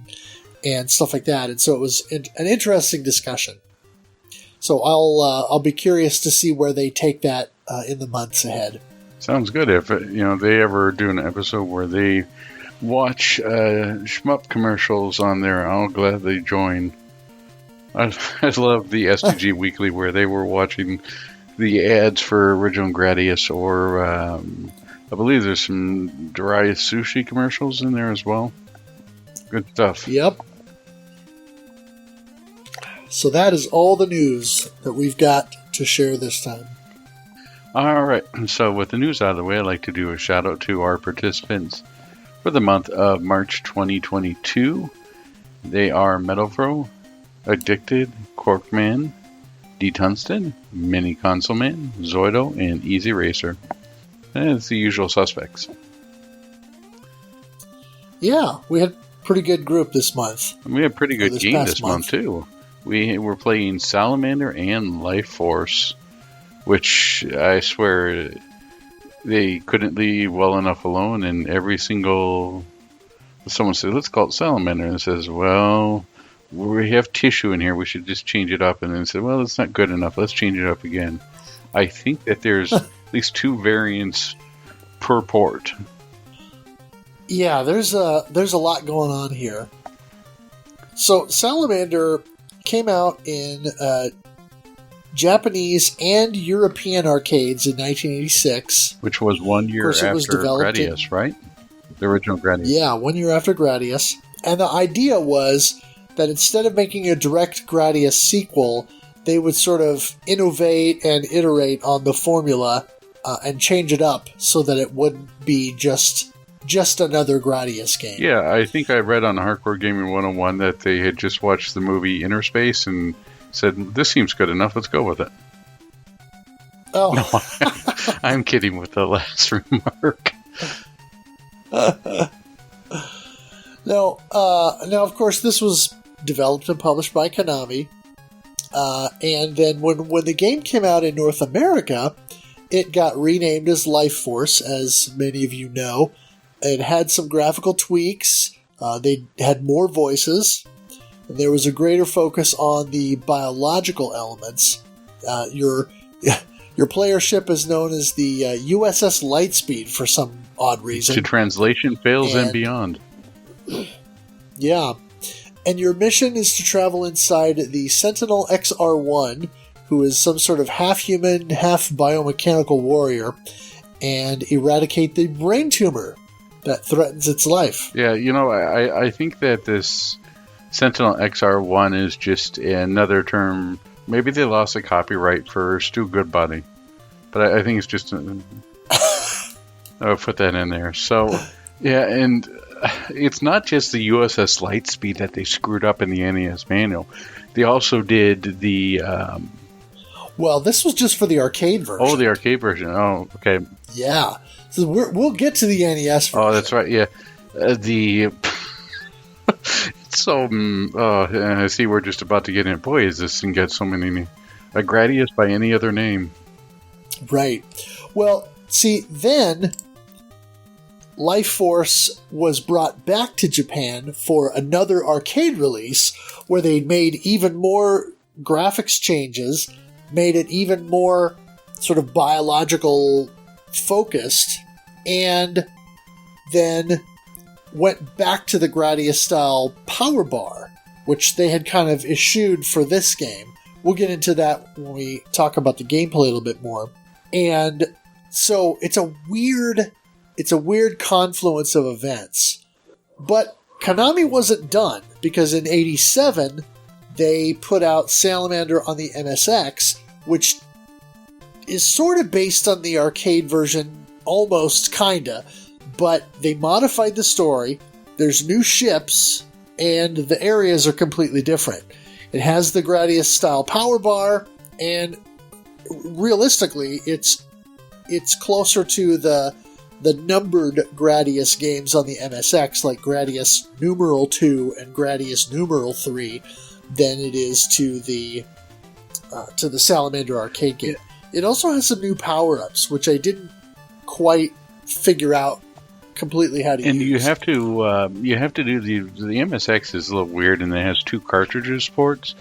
and stuff like that? And so it was an interesting discussion. So I'll be curious to see where they take that in the months ahead. Sounds good. If they ever do an episode where they watch shmup commercials on there, I'll gladly join. I love the STG Weekly where they were watching the ads for Original Gradius, or I believe there's some Darius Sushi commercials in there as well. Good stuff. Yep. So that is all the news that we've got to share this time. All right. So with the news out of the way, I'd like to do a shout out to our participants for the month of March 2022. They are MetalFRO, Addicted, Corkman, D. Tunston, Mini Console Man, Zoido, and Easy Racer. And it's the usual suspects. Yeah, we had a pretty good group this month. And we had a pretty good game this month, too. We were playing Salamander and Life Force, which I swear they couldn't leave well enough alone, and every single... Someone said, let's call it Salamander, and it says, well, we have tissue in here, we should just change it up. And then said, well, it's not good enough, let's change it up again. I think that there's at least 2 variants per port. Yeah, there's a lot going on here. So Salamander came out in Japanese and European arcades in 1986. Which was 1 year after Gradius, right? The original Gradius. Yeah, 1 year after Gradius. And the idea was that instead of making a direct Gradius sequel, they would sort of innovate and iterate on the formula and change it up so that it wouldn't be just just another Gradius game. Yeah, I think I read on Hardcore Gaming 101 that they had just watched the movie Inner Space and said, this seems good enough, let's go with it. Oh. No, I'm kidding with the last remark. Now, of course, this was developed and published by Konami. And then when the game came out in North America, it got renamed as Life Force, as many of you know. It had some graphical tweaks. They had more voices. And there was a greater focus on the biological elements. Your player ship is known as the USS Lightspeed for some odd reason. To translation fails and beyond. Yeah. And your mission is to travel inside the Sentinel XR1, who is some sort of half-human, half-biomechanical warrior, and eradicate the brain tumor that threatens its life. Yeah, I think that this Sentinel XR1 is just another term. Maybe they lost the copyright for Stu Goodbody, but I think it's just... I'll put that in there. So, yeah, and... It's not just the USS Lightspeed that they screwed up in the NES manual. They also did the... Well, this was just for the arcade version. Oh, the arcade version. Oh, okay. Yeah. So we'll get to the NES version. Oh, that's right, yeah. So, I see we're just about to get in. Boy, is this thing got so many... A Gradius by any other name. Right. Well, see, then... Life Force was brought back to Japan for another arcade release where they made even more graphics changes, made it even more sort of biological focused, and then went back to the Gradius style power bar, which they had kind of eschewed for this game. We'll get into that when we talk about the gameplay a little bit more. And so it's a weird confluence of events. But Konami wasn't done, because in '87, they put out Salamander on the MSX, which is sort of based on the arcade version, almost kinda, but they modified the story, there's new ships, and the areas are completely different. It has the Gradius style power bar, and realistically, it's closer to the numbered Gradius games on the MSX, like Gradius numeral 2 and Gradius numeral 3, than it is to the Salamander arcade game. It also has some new power-ups, which I didn't quite figure out completely how to use. And you have to do the MSX is a little weird, and it has 2 cartridges ports.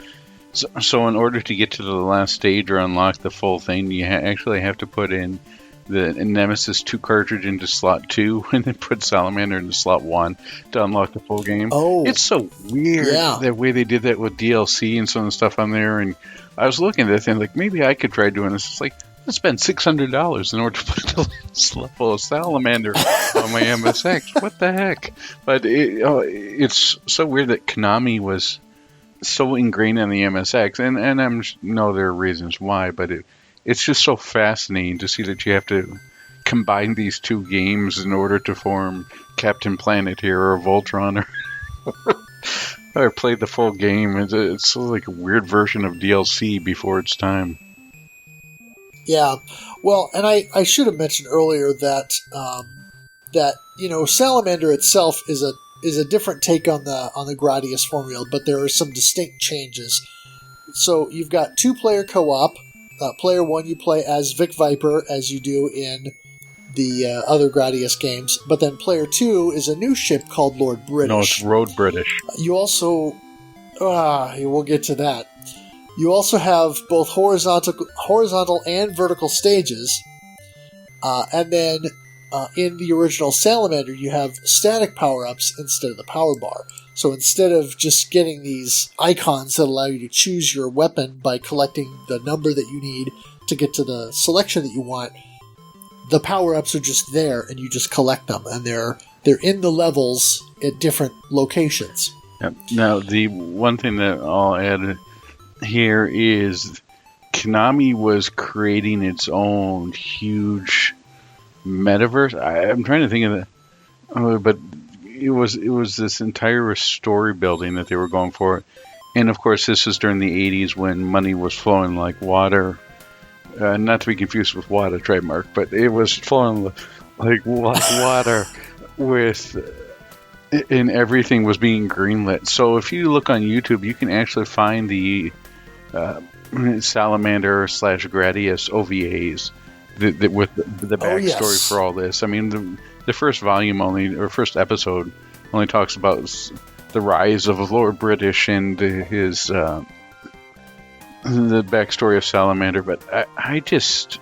So in order to get to the last stage or unlock the full thing, you actually have to put in the Nemesis 2 cartridge into slot 2 and then put Salamander into slot 1 to unlock the full game. Oh. It's so weird the way they did that with DLC and some of the stuff on there. And I was looking at that thing like, maybe I could try doing this. It's like, I spent $600 in order to put the last level of Salamander on my MSX. What the heck? But it's so weird that Konami was so ingrained on the MSX, and I know there are reasons why, but it's just so fascinating to see that you have to combine these 2 games in order to form Captain Planet here or Voltron or play the full game. It's sort of like a weird version of DLC before its time. Yeah, well, and I should have mentioned earlier that Salamander itself is a different take on the Gradius formula, but there are some distinct changes. So you've got 2-player co-op. Player 1, you play as Vic Viper, as you do in the other Gradius games. But then Player 2 is a new ship called Lord British. No, it's Road British. You also... we'll get to that. You also have both horizontal and vertical stages. And then in the original Salamander, you have static power-ups instead of the power bar. So instead of just getting these icons that allow you to choose your weapon by collecting the number that you need to get to the selection that you want, the power-ups are just there and you just collect them, and they're in the levels at different locations. Yep. Now, the one thing that I'll add here is Konami was creating its own huge metaverse. I'm trying to think of But it was this entire story building that they were going for, and of course this was during the '80s when money was flowing like water. Not to be confused with WADA trademark, but it was flowing like water and everything was being greenlit. So if you look on YouTube, you can actually find the Salamander / Gradius OVAs with the backstory for all this. I mean, the first volume first episode only talks about the rise of Lord British and his the backstory of Salamander. But I just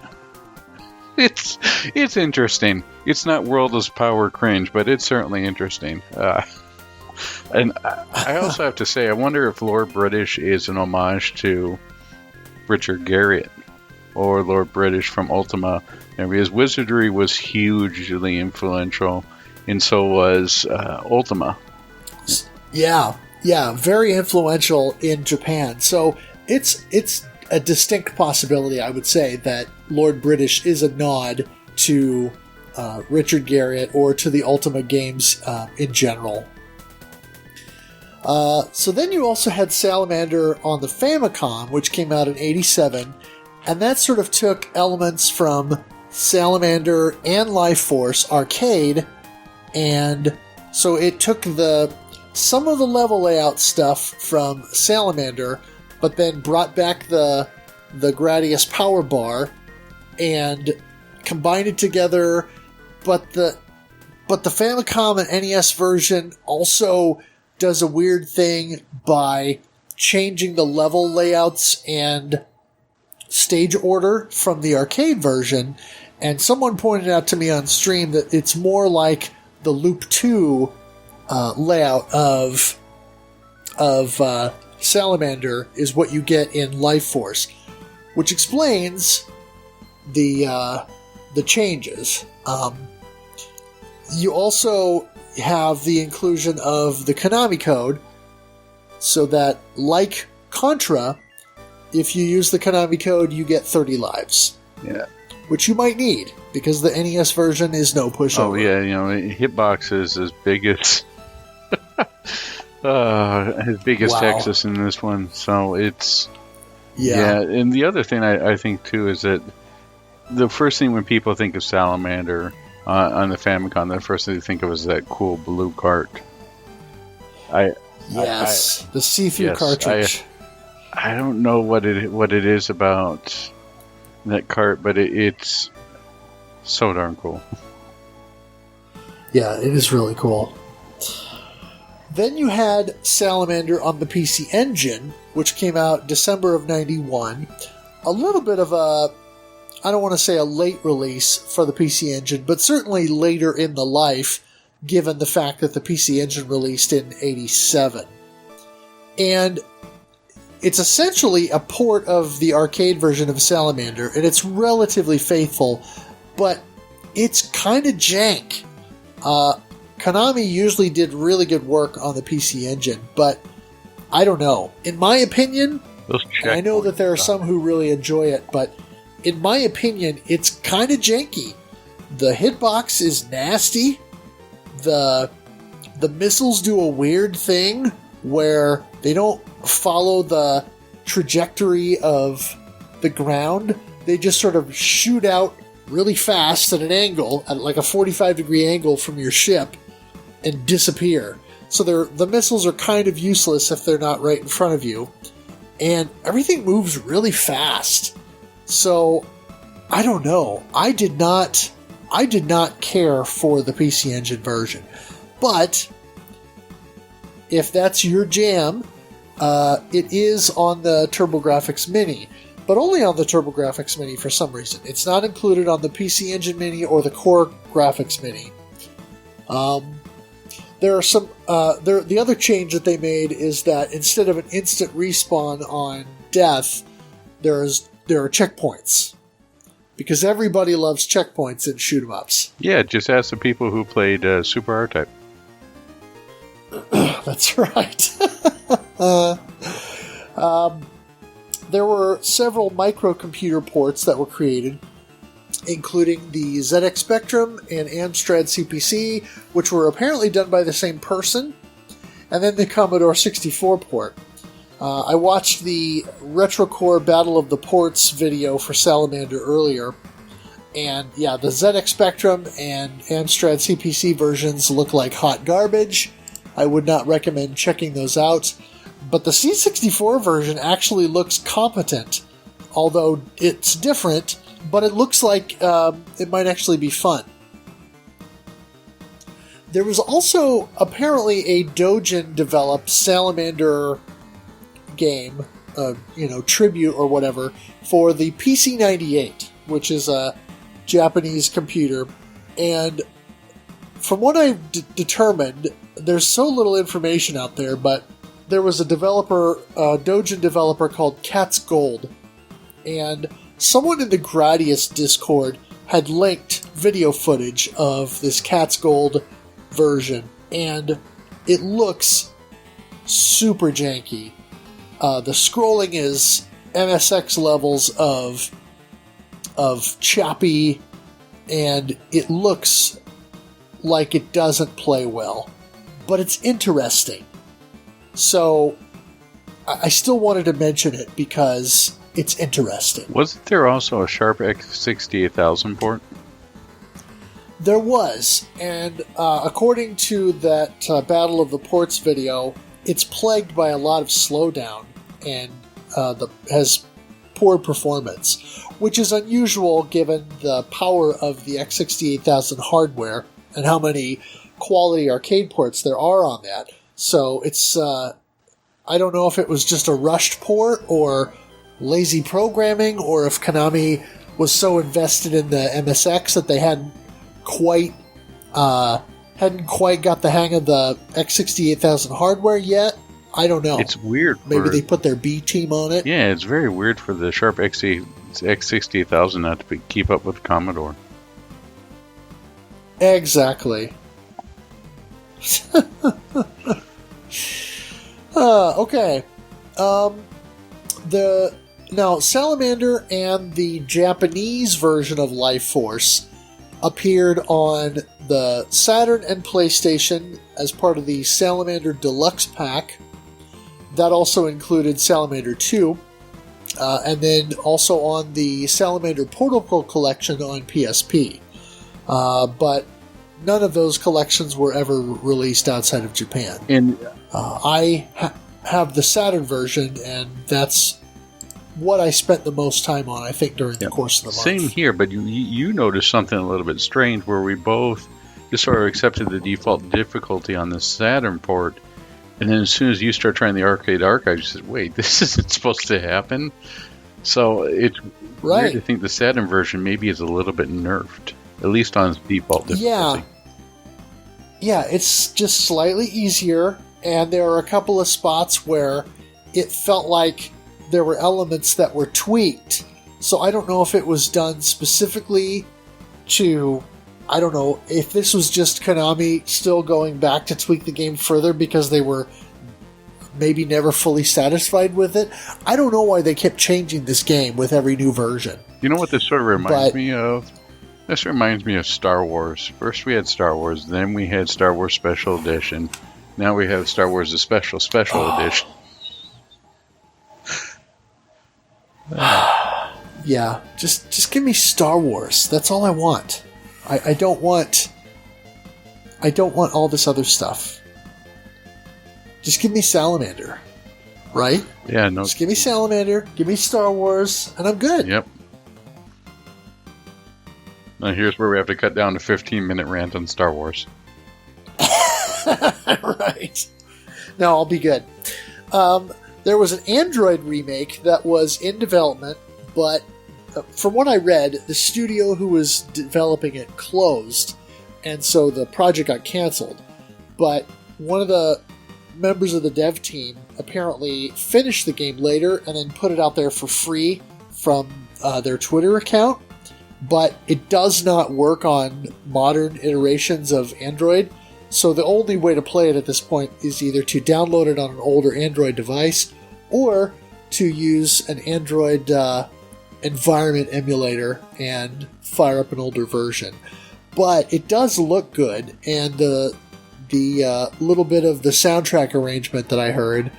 it's interesting. It's not world of power cringe, but it's certainly interesting. And I also have to say, I wonder if Lord British is an homage to Richard Garriott or Lord British from Ultima. Because wizardry was hugely influential, and so was Ultima. Yeah, very influential in Japan. So it's a distinct possibility, I would say, that Lord British is a nod to Richard Garriott or to the Ultima games in general. So then you also had Salamander on the Famicom, which came out in '87, and that sort of took elements from Salamander and Life Force arcade, and so it took some of the level layout stuff from Salamander, but then brought back the Gradius power bar and combined it together. But the Famicom and NES version also does a weird thing by changing the level layouts and stage order from the arcade version. And someone pointed out to me on stream that it's more like the Loop 2 layout of Salamander is what you get in Life Force, which explains the changes. You also have the inclusion of the Konami code, so that, like Contra, if you use the Konami code, you get 30 lives. Yeah. Which you might need, because the NES version is no pushover. Oh, yeah, Hitbox is as big as Texas in this one, so it's... Yeah, and the other thing I think, too, is that the first thing when people think of Salamander on the Famicom, the first thing they think of is that cool blue cart. The see-through cartridge. I don't know what it is about that cart, but it's so darn cool. Yeah, it is really cool. Then you had Salamander on the PC Engine, which came out December of '91. A little bit of I don't want to say a late release for the PC Engine, but certainly later in the life, given the fact that the PC Engine released in '87. And it's essentially a port of the arcade version of Salamander, and it's relatively faithful, but it's kind of jank. Konami usually did really good work on the PC Engine, but I don't know. In my opinion, I know that there are some who really enjoy it, but in my opinion, it's kind of janky. The hitbox is nasty. The missiles do a weird thing where they don't follow the trajectory of the ground. They just sort of shoot out really fast at an angle, at like a 45-degree angle from your ship, and disappear. So the missiles are kind of useless if they're not right in front of you. And everything moves really fast. So, I don't know. I did not care for the PC Engine version. But, if that's your jam, it is on the TurboGrafx Mini. But only on the TurboGrafx Mini for some reason. It's not included on the PC Engine Mini or the Core Graphics Mini. There are some. The other change that they made is that instead of an instant respawn on death, there are checkpoints, because everybody loves checkpoints in shoot 'em ups. Yeah, just ask the people who played Super R-Type. That's right. There were several microcomputer ports that were created. including the ZX Spectrum and Amstrad CPC, which were apparently done by the same person, and then the Commodore 64 port. I watched the RetroCore Battle of the Ports video for Salamander earlier, and yeah, the ZX Spectrum and Amstrad CPC versions look like hot garbage. I would not recommend checking those out, but the C64 version actually looks competent, although it's different, but it looks like it might actually be fun. There was also apparently a Dojin-developed Salamander game, tribute or whatever, for the PC-98, which is a Japanese computer. And from what I've determined, there's so little information out there, but there was a Dojin developer called Cat's Gold, and someone in the Gradius Discord had linked video footage of this Cat's Gold version, and it looks super janky. The scrolling is MSX levels of choppy, and it looks like it doesn't play well. But it's interesting. So I still wanted to mention it because it's interesting. Wasn't there also a Sharp X68000 port? There was, and according to that Battle of the Ports video, it's plagued by a lot of slowdown and has poor performance, which is unusual given the power of the X68000 hardware and how many quality arcade ports there are on that. So it's, I don't know if it was just a rushed port or lazy programming, or if Konami was so invested in the MSX that they hadn't quite got the hang of the X68000 hardware yet. I don't know. It's weird. Maybe they put their B team on it. Yeah, it's very weird for the Sharp X68000 not to keep up with Commodore. Exactly. Okay. Now Salamander and the Japanese version of Life Force appeared on the Saturn and PlayStation as part of the Salamander Deluxe Pack. That also included Salamander 2, and then also on the Salamander Portable Collection on PSP. But none of those collections were ever released outside of Japan. And I have the Saturn version, and that's what I spent the most time on, I think, during the course of the month. Same here, but you noticed something a little bit strange where we both just sort of accepted the default difficulty on the Saturn port, and then as soon as you start trying the Arcade Archive, you said, wait, this isn't supposed to happen? So it's weird to think the Saturn version maybe is a little bit nerfed, at least on its default difficulty. Yeah, it's just slightly easier, and there are a couple of spots where it felt like there were elements that were tweaked. So I don't know if it was done specifically to... I don't know if this was just Konami still going back to tweak the game further because they were maybe never fully satisfied with it. I don't know why they kept changing this game with every new version. You know what this sort of reminds me of? This reminds me of Star Wars. First we had Star Wars, then we had Star Wars Special Edition. Now we have Star Wars the Special Edition. Yeah, just give me Star Wars. That's all I want. I don't want all this other stuff. Just give me Salamander, right? Yeah, no. Just give me Salamander, give me Star Wars, and I'm good. Yep. Now here's where we have to cut down to 15-minute rant on Star Wars. Right. No, I'll be good. There was an Android remake that was in development, but from what I read, the studio who was developing it closed, and so the project got canceled. But one of the members of the dev team apparently finished the game later and then put it out there for free from their Twitter account. But it does not work on modern iterations of Android, so the only way to play it at this point is either to download it on an older Android device or to use an Android environment emulator and fire up an older version. But it does look good, and the little bit of the soundtrack arrangement that I heard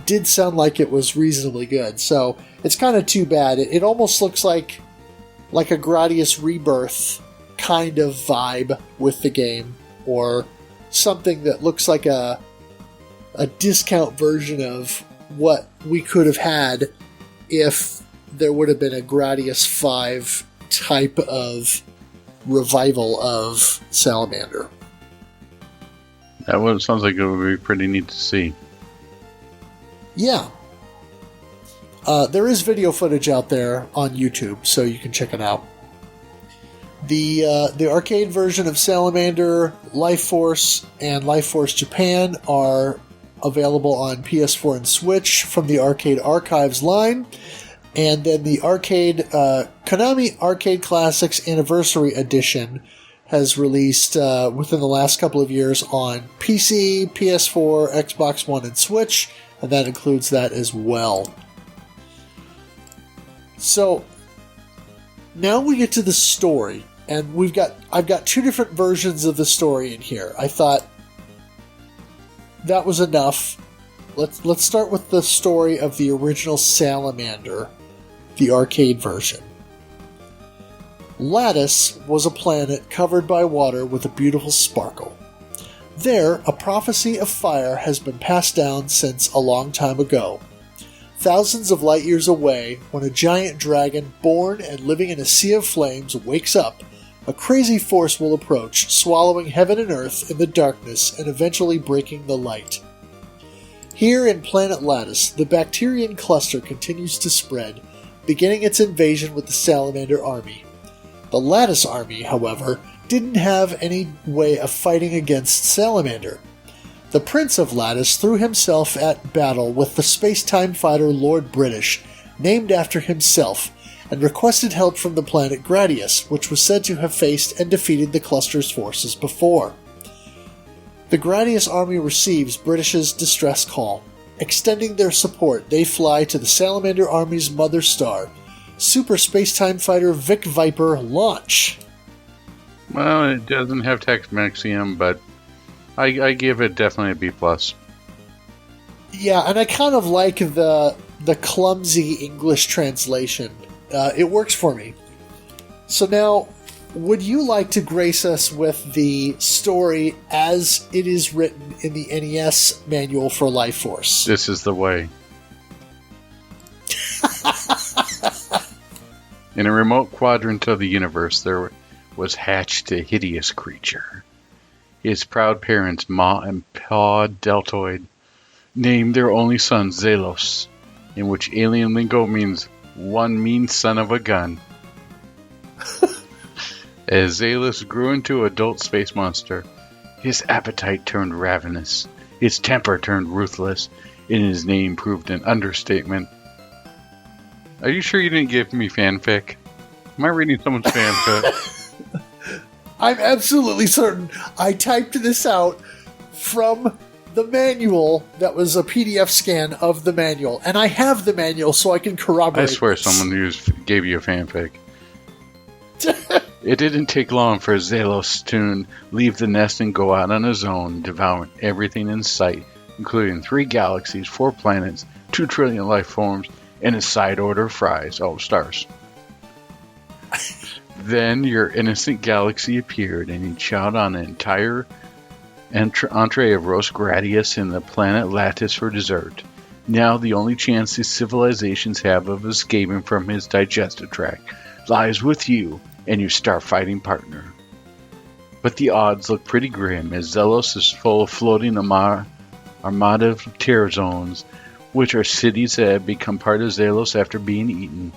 did sound like it was reasonably good. So it's kind of too bad. It almost looks like a Gradius Rebirth kind of vibe with the game, or something that looks like a discount version of what we could have had if there would have been a Gradius 5 type of revival of Salamander. That sounds like it would be pretty neat to see. Yeah. There is video footage out there on YouTube, so you can check it out. The arcade version of Salamander, Life Force, and Life Force Japan are available on PS4 and Switch from the Arcade Archives line. And then the Konami Arcade Classics Anniversary Edition has released within the last couple of years on PC, PS4, Xbox One, and Switch, and that includes that as well. So now we get to the story, and I've got two different versions of the story in here. I thought that was enough. Let's start with the story of the original Salamander, the arcade version. Lattice was a planet covered by water with a beautiful sparkle. There, a prophecy of fire has been passed down since a long time ago. Thousands of light years away, when a giant dragon born and living in a sea of flames wakes up, a crazy force will approach, swallowing heaven and earth in the darkness and eventually breaking the light. Here in Planet Lattice, the Bacterian cluster continues to spread, beginning its invasion with the Salamander army. The Lattice army, however, didn't have any way of fighting against Salamander. The Prince of Lattice threw himself at battle with the space-time fighter Lord British, named after himself, and requested help from the planet Gradius, which was said to have faced and defeated the cluster's forces before. The Gradius army receives British's distress call. Extending their support, they fly to the Salamander army's mother star, Super Space-Time Fighter Vic Viper launch. Well, it doesn't have Tex Maxium, but I give it definitely a B+. Yeah, and I kind of like the clumsy English translation. It works for me. So now, would you like to grace us with the story as it is written in the NES Manual for Life Force? This is the way. In a remote quadrant of the universe, there was hatched a hideous creature. His proud parents, Ma and Pa Deltoid, named their only son Zelos, in which alien lingo means one mean son of a gun. As Zelos grew into an adult space monster, his appetite turned ravenous, his temper turned ruthless, and his name proved an understatement. Are you sure you didn't give me fanfic? Am I reading someone's fanfic? I'm absolutely certain I typed this out from the manual that was a PDF scan of the manual. And I have the manual so I can corroborate I swear this. someone gave you a fanfic. It didn't take long for Zelos to leave the nest and go out on his own, devouring everything in sight, including 3 galaxies, 4 planets, 2 trillion life forms, and a side order of fries. Oh, stars. Then your innocent galaxy appeared, and he chowed on an entire entree of roast Gradius and the planet Lattice for dessert. Now the only chance these civilizations have of escaping from his digestive tract lies with you and your star-fighting partner. But the odds look pretty grim, as Zelos is full of floating armada of terror zones, which are cities that have become part of Zelos after being eaten.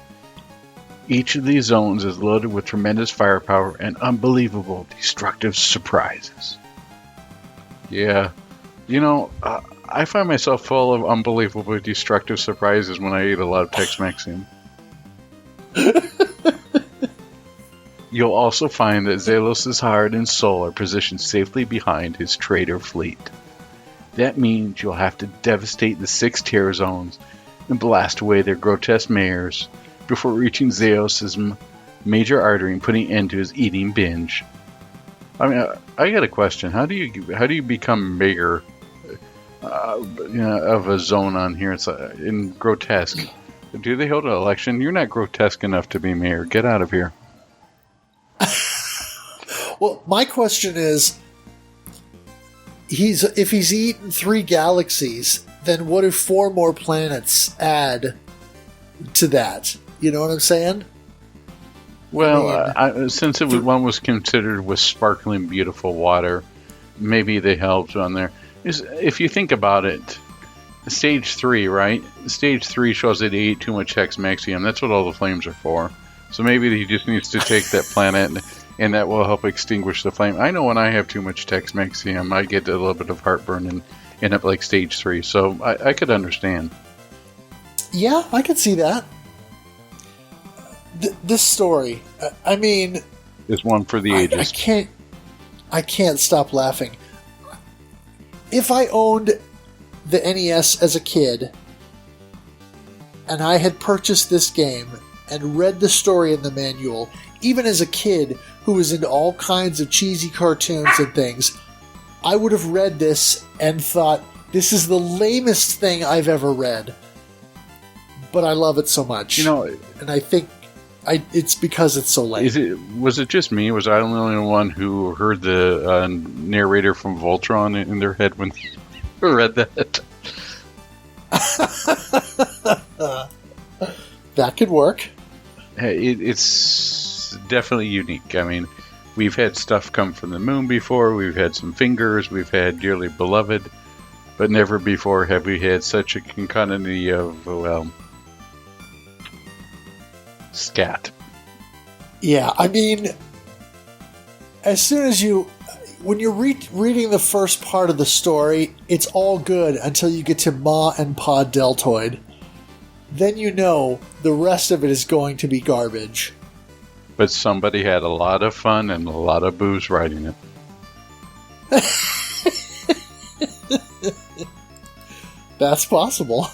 Each of these zones is loaded with tremendous firepower and unbelievable destructive surprises. Yeah, you know, I find myself full of unbelievable destructive surprises when I eat a lot of Tex-Mexican. You'll also find that Zelos' heart and soul are positioned safely behind his traitor fleet. That means you'll have to devastate the 6 terror zones and blast away their grotesque mayors, before reaching Zeus's major artery and putting end to his eating binge. I mean, I got a question. How do you become mayor of a zone on here? It's in grotesque. Do they hold an election? You're not grotesque enough to be mayor. Get out of here. Well, my question is, if he's eaten 3 galaxies, then what do 4 more planets add to that? You know what I'm saying? Well, since one was considered with sparkling, beautiful water, maybe they helped on there. If you think about it, Stage 3, right? Stage 3 shows that he ate too much Hex-Maxium. That's what all the flames are for. So maybe he just needs to take that planet, and that will help extinguish the flame. I know when I have too much Hex-Maxium, I get a little bit of heartburn and end up like Stage 3. So I could understand. Yeah, I could see that. This story, I mean, is one for the ages. I can't stop laughing. If I owned the NES as a kid, and I had purchased this game and read the story in the manual, even as a kid who was into all kinds of cheesy cartoons and things, I would have read this and thought, this is the lamest thing I've ever read. But I love it so much. And I think it's because it's so lame. Was it just me? Was I the only one who heard the narrator from Voltron in their head when they read that? That could work. It's definitely unique. I mean, we've had stuff come from the moon before. We've had some fingers. We've had Dearly Beloved. But never before have we had such a concatenity of, scat. Yeah, I mean, as soon as when you're reading the first part of the story, it's all good until you get to Ma and Pa Deltoid. Then you know the rest of it is going to be garbage. But somebody had a lot of fun and a lot of booze writing it. That's possible.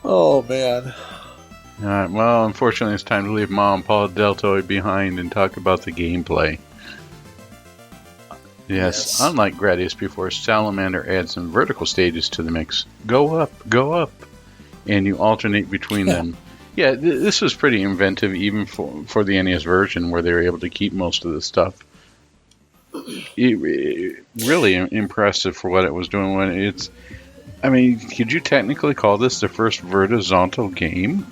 Oh, man. All right, well, unfortunately, it's time to leave Ma and Pa Deltoid behind and talk about the gameplay. Yes, unlike Gradius before, Salamander adds some vertical stages to the mix. Go up, and you alternate between them. Yeah, this was pretty inventive, even for the NES version, where they were able to keep most of the stuff. Really impressive for what it was doing. Could you technically call this the first vertical game?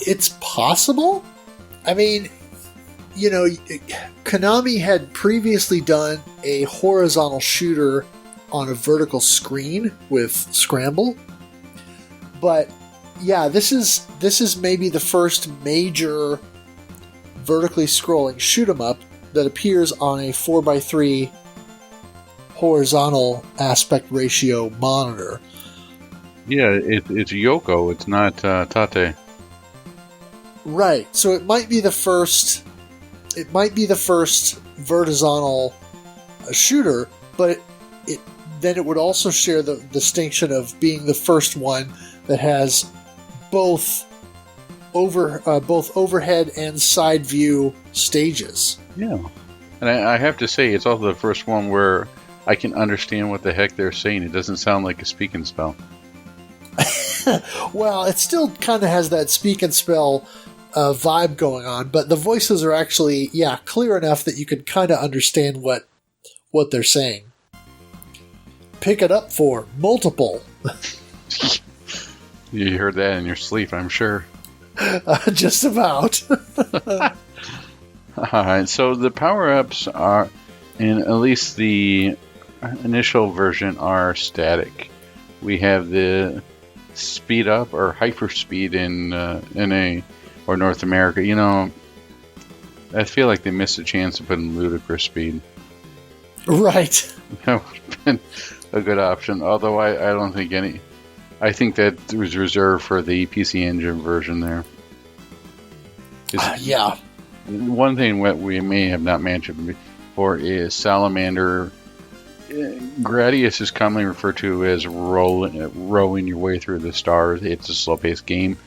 It's possible. I mean, Konami had previously done a horizontal shooter on a vertical screen with Scramble. But yeah, this is maybe the first major vertically scrolling shoot 'em up that appears on a 4x3 horizontal aspect ratio monitor. Yeah, it's Yoko. It's not Tate. Right. So it might be the first. It might be the first vertical shooter, but then it would also share the distinction of being the first one that has both overhead and side view stages. Yeah, and I have to say, it's also the first one where I can understand what the heck they're saying. It doesn't sound like a speak and spell. Well, it still kind of has that speak and spell vibe going on, but the voices are actually, clear enough that you can kind of understand what they're saying. Pick it up for multiple. You heard that in your sleep, I'm sure. Just about. Alright, so the power-ups are, in at least the initial version, are static. We have the speed up or hyper speed in NA or North America. I feel like they missed a chance to put in ludicrous speed. Right. That would have been a good option. Although I don't think any. I think that was reserved for the PC Engine version there. Yeah. One thing that we may have not mentioned before is Salamander Gradius is commonly referred to as rowing your way through the stars. It's a slow-paced game,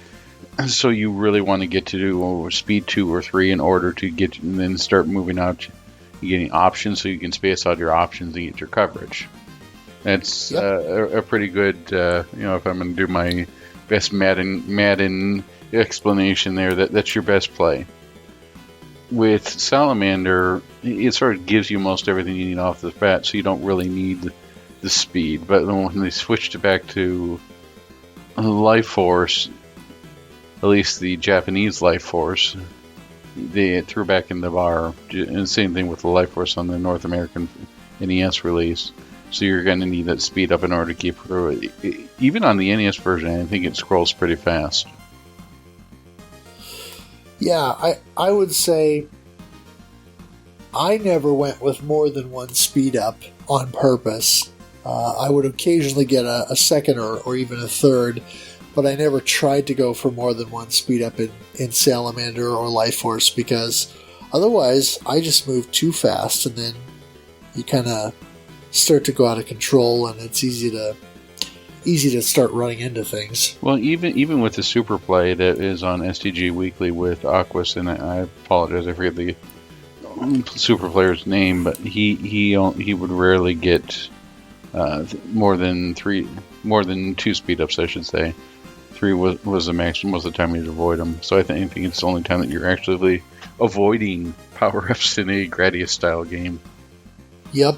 so you really want to get to do speed 2 or 3 in order to get, and then start moving out. You're getting options, so you can space out your options and get your coverage. That's a pretty good, if I'm going to do my best Madden explanation there, that's your best play. With Salamander, it sort of gives you most everything you need off the bat, so you don't really need the speed. But when they switched it back to Life Force, at least the Japanese Life Force, they threw back in the bar. And same thing with the Life Force on the North American NES release. So you're going to need that speed up in order to keep through it. Even on the NES version, I think it scrolls pretty fast. Yeah, I would say I never went with more than one speed up on purpose. I would occasionally get a second or even a third, but I never tried to go for more than one speed up in Salamander or Life Force, because otherwise I just move too fast and then you kind of start to go out of control, and it's easy to start running into things. Well, even with the Super Play that is on STG Weekly with Aquas, and I apologize, I forget the Super Player's name, but he would rarely get more than 2 speed ups, I should say. 3 was the maximum, most of the time you'd avoid them. So I think it's the only time that you're actually avoiding power ups in a Gradius style game. Yep.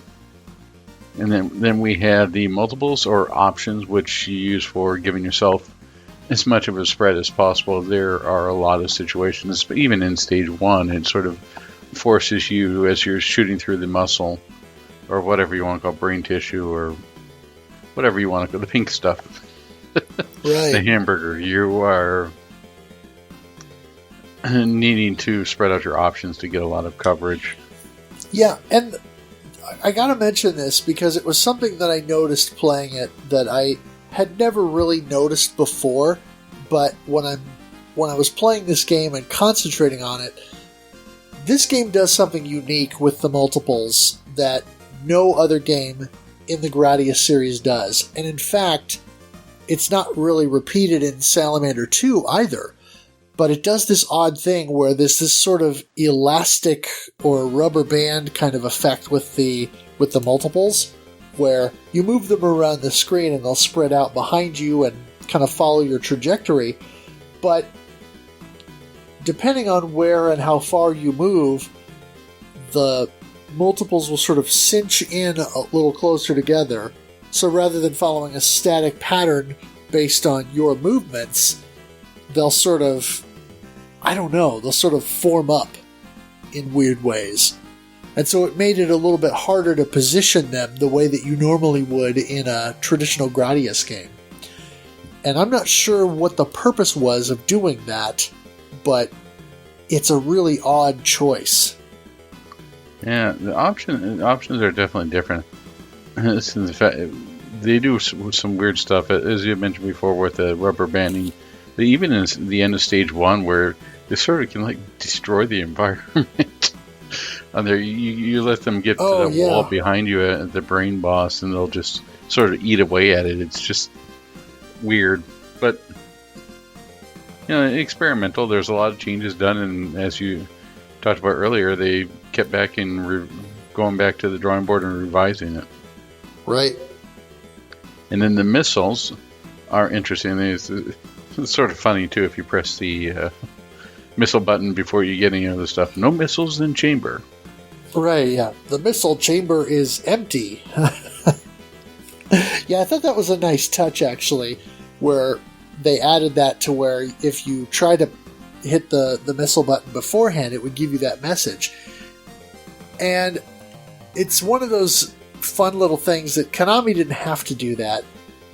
And then we have the multiples or options, which you use for giving yourself as much of a spread as possible. There are a lot of situations, but even in stage 1, it sort of forces you, as you're shooting through the muscle, or whatever you want to call brain tissue, or whatever you want to call the pink stuff, right. The hamburger, you are needing to spread out your options to get a lot of coverage. Yeah, and I gotta mention this because it was something that I noticed playing it that I had never really noticed before, but when I was playing this game and concentrating on it, this game does something unique with the multiples that no other game in the Gradius series does. And in fact, it's not really repeated in Salamander 2 either. But it does this odd thing where there's this sort of elastic or rubber band kind of effect with the multiples, where you move them around the screen and they'll spread out behind you and kind of follow your trajectory. But depending on where and how far you move, the multiples will sort of cinch in a little closer together. So rather than following a static pattern based on your movements, they'll sort of, they'll sort of form up in weird ways. And so it made it a little bit harder to position them the way that you normally would in a traditional Gradius game. And I'm not sure what the purpose was of doing that, but it's a really odd choice. Yeah, the options are definitely different. They do some weird stuff, as you mentioned before, with the rubber banding. Even in the end of stage 1, where they sort of can destroy the environment. And there, you let them get to the wall behind you at the brain boss, and they'll just sort of eat away at it. It's just weird, but experimental. There's a lot of changes done, and as you talked about earlier, they kept back and going back to the drawing board and revising it. Right. And then the missiles are interesting. It's sort of funny too if you press the missile button before you get any other stuff. No missiles in chamber. Right, yeah. The missile chamber is empty. Yeah, I thought that was a nice touch, actually, where they added that to where if you try to hit the missile button beforehand, it would give you that message. And it's one of those fun little things that Konami didn't have to do that,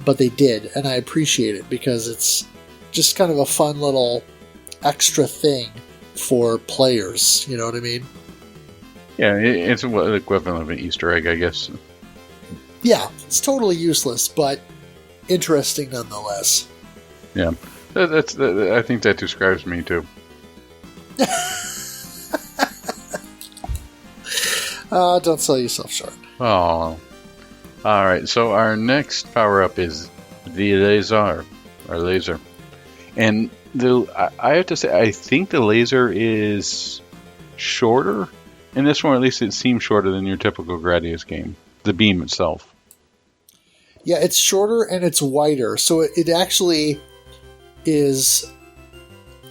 but they did, and I appreciate it because it's just kind of a fun little extra thing for players, you know what I mean? Yeah, it's the equivalent of an Easter egg, I guess. Yeah, it's totally useless, but interesting nonetheless. Yeah, I think that describes me too. Don't sell yourself short. Oh, All right, so our next power-up is the laser, or laser. And I have to say, I think the laser is shorter. In this one, at least it seems shorter than your typical Gradius game. The beam itself. Yeah, it's shorter and it's wider. So it actually is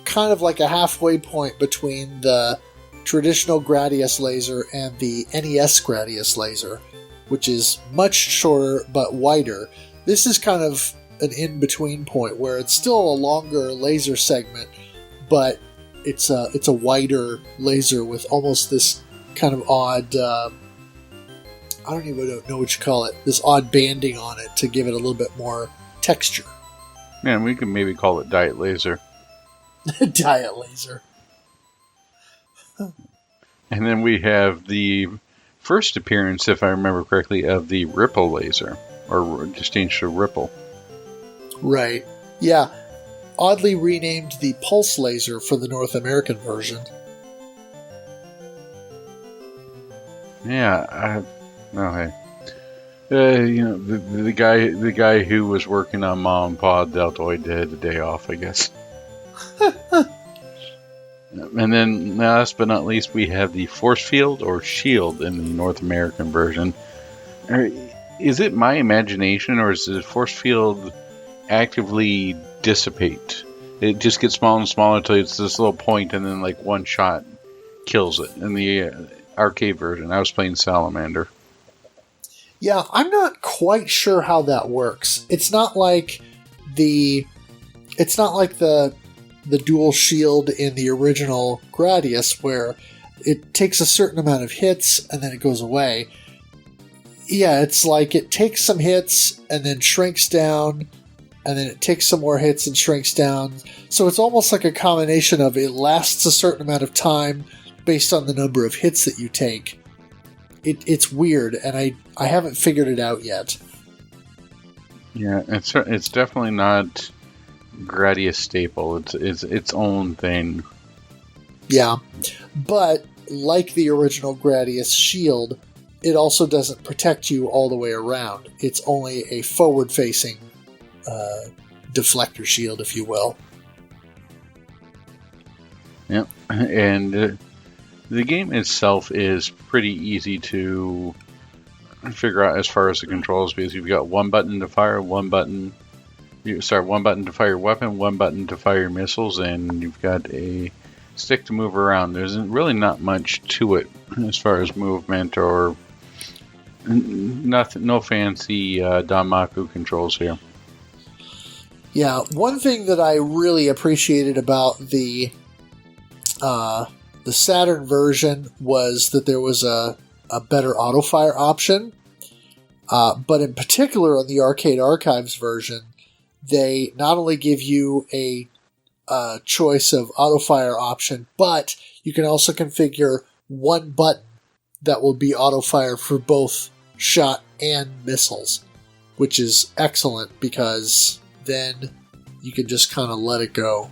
kind of like a halfway point between the traditional Gradius laser and the NES Gradius laser, which is much shorter but wider. This is kind of an in-between point where it's still a longer laser segment, but it's a wider laser with almost this kind of odd, I don't even know what you call it, this odd banding on it to give it a little bit more texture. Man, we can maybe call it Diet Laser. Diet laser. And then we have the first appearance, if I remember correctly, of the Ripple laser, or just changed to Ripple. Right. Yeah. Oddly renamed the Pulse laser for the North American version. Yeah. Hey. The guy who was working on Mom and Pa Deltoid had the day off, I guess. And then, last but not least, we have the Force Field or Shield in the North American version. Is it my imagination, or is the Force Field actively dissipate? It just gets smaller and smaller until it's this little point, and then like one shot kills it. In the arcade version, I was playing Salamander. Yeah, I'm not quite sure how that works. It's not like the dual shield in the original Gradius, where it takes a certain amount of hits and then it goes away. Yeah, it's like it takes some hits and then shrinks down, and then it takes some more hits and shrinks down. So it's almost like a combination of it lasts a certain amount of time based on the number of hits that you take. It's weird, and I haven't figured it out yet. Yeah, it's definitely not Gradius staple. It's its own thing. Yeah, but like the original Gradius shield, it also doesn't protect you all the way around. It's only a forward-facing deflector shield, if you will. Yep, and the game itself is pretty easy to figure out as far as the controls, because you've got one button to fire, one button to fire your weapon, one button to fire your missiles, and you've got a stick to move around. There's really not much to it as far as movement or nothing. No fancy Danmaku controls here. Yeah, one thing that I really appreciated about the Saturn version was that there was a better auto-fire option. But in particular on the Arcade Archives version, they not only give you a choice of auto-fire option, but you can also configure one button that will be auto-fire for both shot and missiles, which is excellent because then you can just kind of let it go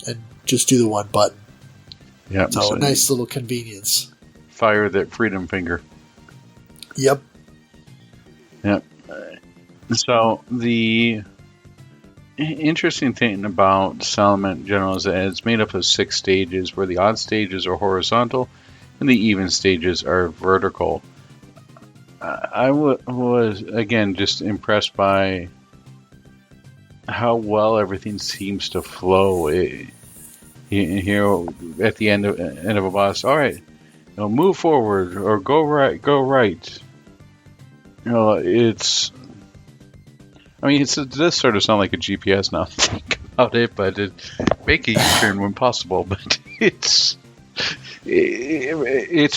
and just do the one button. Yeah, so a nice little convenience. Fire that freedom finger. Yep. Yep. So the interesting thing about Salamander in general is that it's made up of 6 stages, where the odd stages are horizontal and the even stages are vertical. I was again just impressed by how well everything seems to flow. Here at the end of a boss, all right, move forward or go right. It does sort of sound like a GPS now think about it, but it make a U-turn when possible. But it's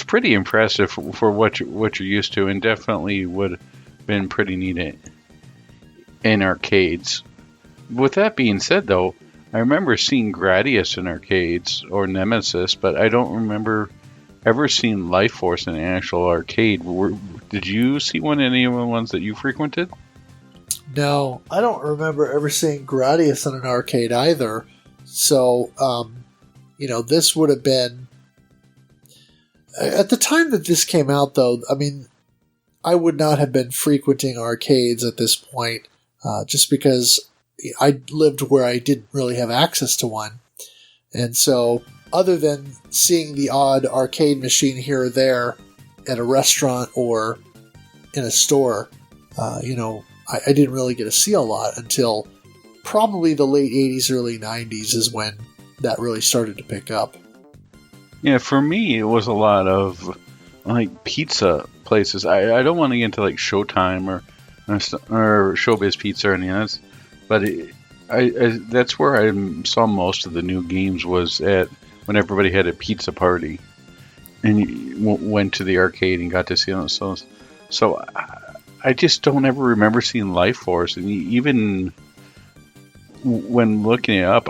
pretty impressive for what you're used to, and definitely would have been pretty neat in arcades. With that being said, though, I remember seeing Gradius in arcades or Nemesis, but I don't remember ever seeing Life Force in an actual arcade. Did you see one in any of the ones that you frequented? No, I don't remember ever seeing Gradius in an arcade either. So, this would have been... At the time that this came out, though, I mean, I would not have been frequenting arcades at this point, just because I lived where I didn't really have access to one. And so, other than seeing the odd arcade machine here or there at a restaurant or in a store, I didn't really get to see a lot until probably the late 80s, early 90s is when that really started to pick up. Yeah, for me, it was a lot of like pizza places. I don't want to get into like Showtime or Showbiz Pizza or anything else, but that's where I saw most of the new games was at when everybody had a pizza party and you went to the arcade and got to see them. So I just don't ever remember seeing Life Force, and even when looking it up,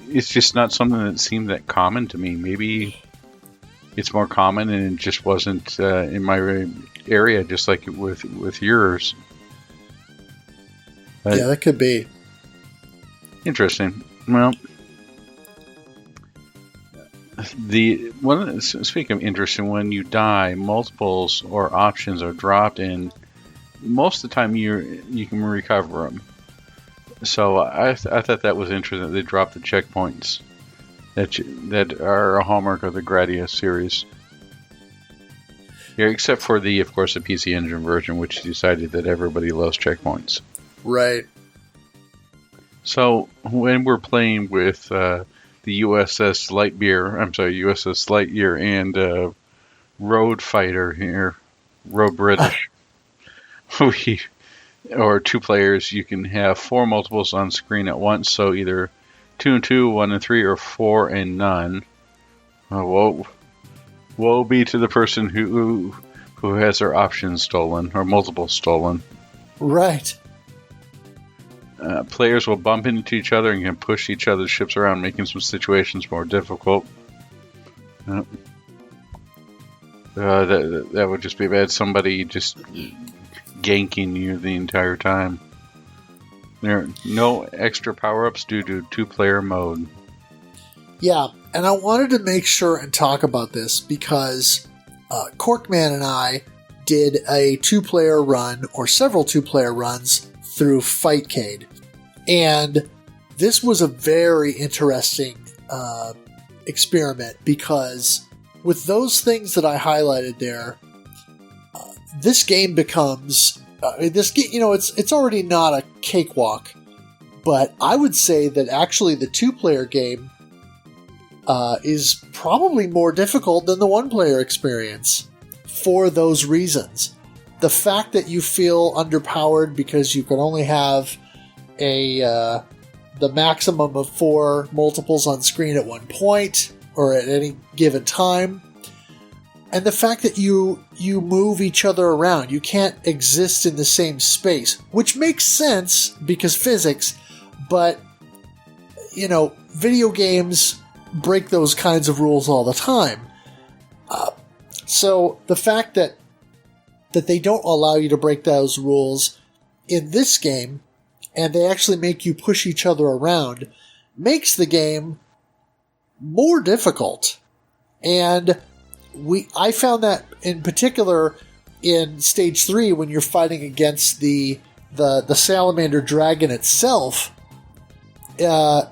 it's just not something that seemed that common to me. Maybe it's more common and it just wasn't in my area, just like with yours. But yeah, that could be. Interesting. Well, speaking of interesting, when you die, multiples or options are dropped, and most of the time you can recover them. So I thought that was interesting that they dropped the checkpoints that are a hallmark of the Gradius series. Yeah, except for of course, the PC Engine version, which decided that everybody loves checkpoints. Right. So when we're playing with the USS Lightyear and Road Fighter here, Road British, or two players, you can have 4 multiples on screen at once. So either 2 and 2, 1 and 3, or 4 and none. Woe be to the person who has their options stolen or multiples stolen. Right. Players will bump into each other and can push each other's ships around, making some situations more difficult. That would just be bad. Somebody just ganking you the entire time. There are no extra power-ups due to 2-player mode. Yeah, and I wanted to make sure and talk about this because Corkman and I did a 2-player run, or several 2-player runs, through Fightcade. And this was a very interesting experiment because with those things that I highlighted there, this game becomes it's already not a cakewalk, but I would say that actually the 2-player game is probably more difficult than the 1-player experience for those reasons. The fact that you feel underpowered because you can only have the maximum of 4 multiples on screen at one point or at any given time. And the fact that you move each other around. You can't exist in the same space, which makes sense because physics, but, video games break those kinds of rules all the time. So the fact that they don't allow you to break those rules in this game, and they actually make you push each other around, makes the game more difficult. And I found that in particular in Stage 3 when you're fighting against the Salamander dragon itself, and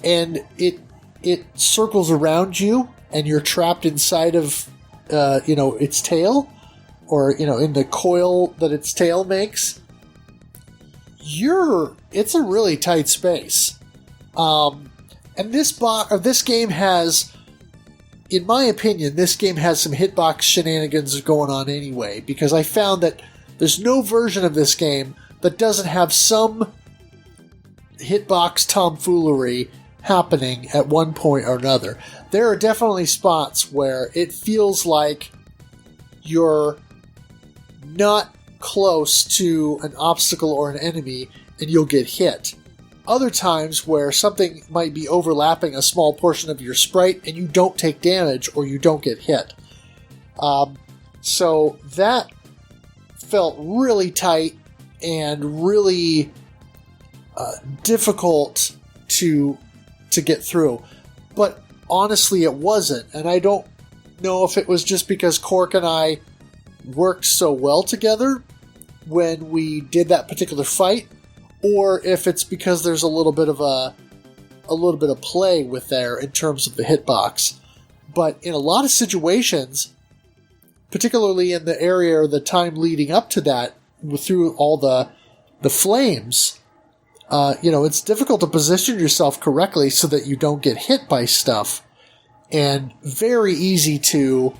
it circles around you and you're trapped inside of its tail, or in the coil that its tail makes. It's a really tight space. And this game has, in my opinion, this game has some hitbox shenanigans going on anyway, because I found that there's no version of this game that doesn't have some hitbox tomfoolery happening at one point or another. There are definitely spots where it feels like you're not close to an obstacle or an enemy and you'll get hit. Other times where something might be overlapping a small portion of your sprite and you don't take damage or you don't get hit. So that felt really tight and really difficult to get through. But honestly, it wasn't. And I don't know if it was just because Cork and I worked so well together when we did that particular fight, or if it's because there's a little bit of play with there in terms of the hitbox. But in a lot of situations, particularly in the area or the time leading up to that, through all the flames, it's difficult to position yourself correctly so that you don't get hit by stuff, and very easy to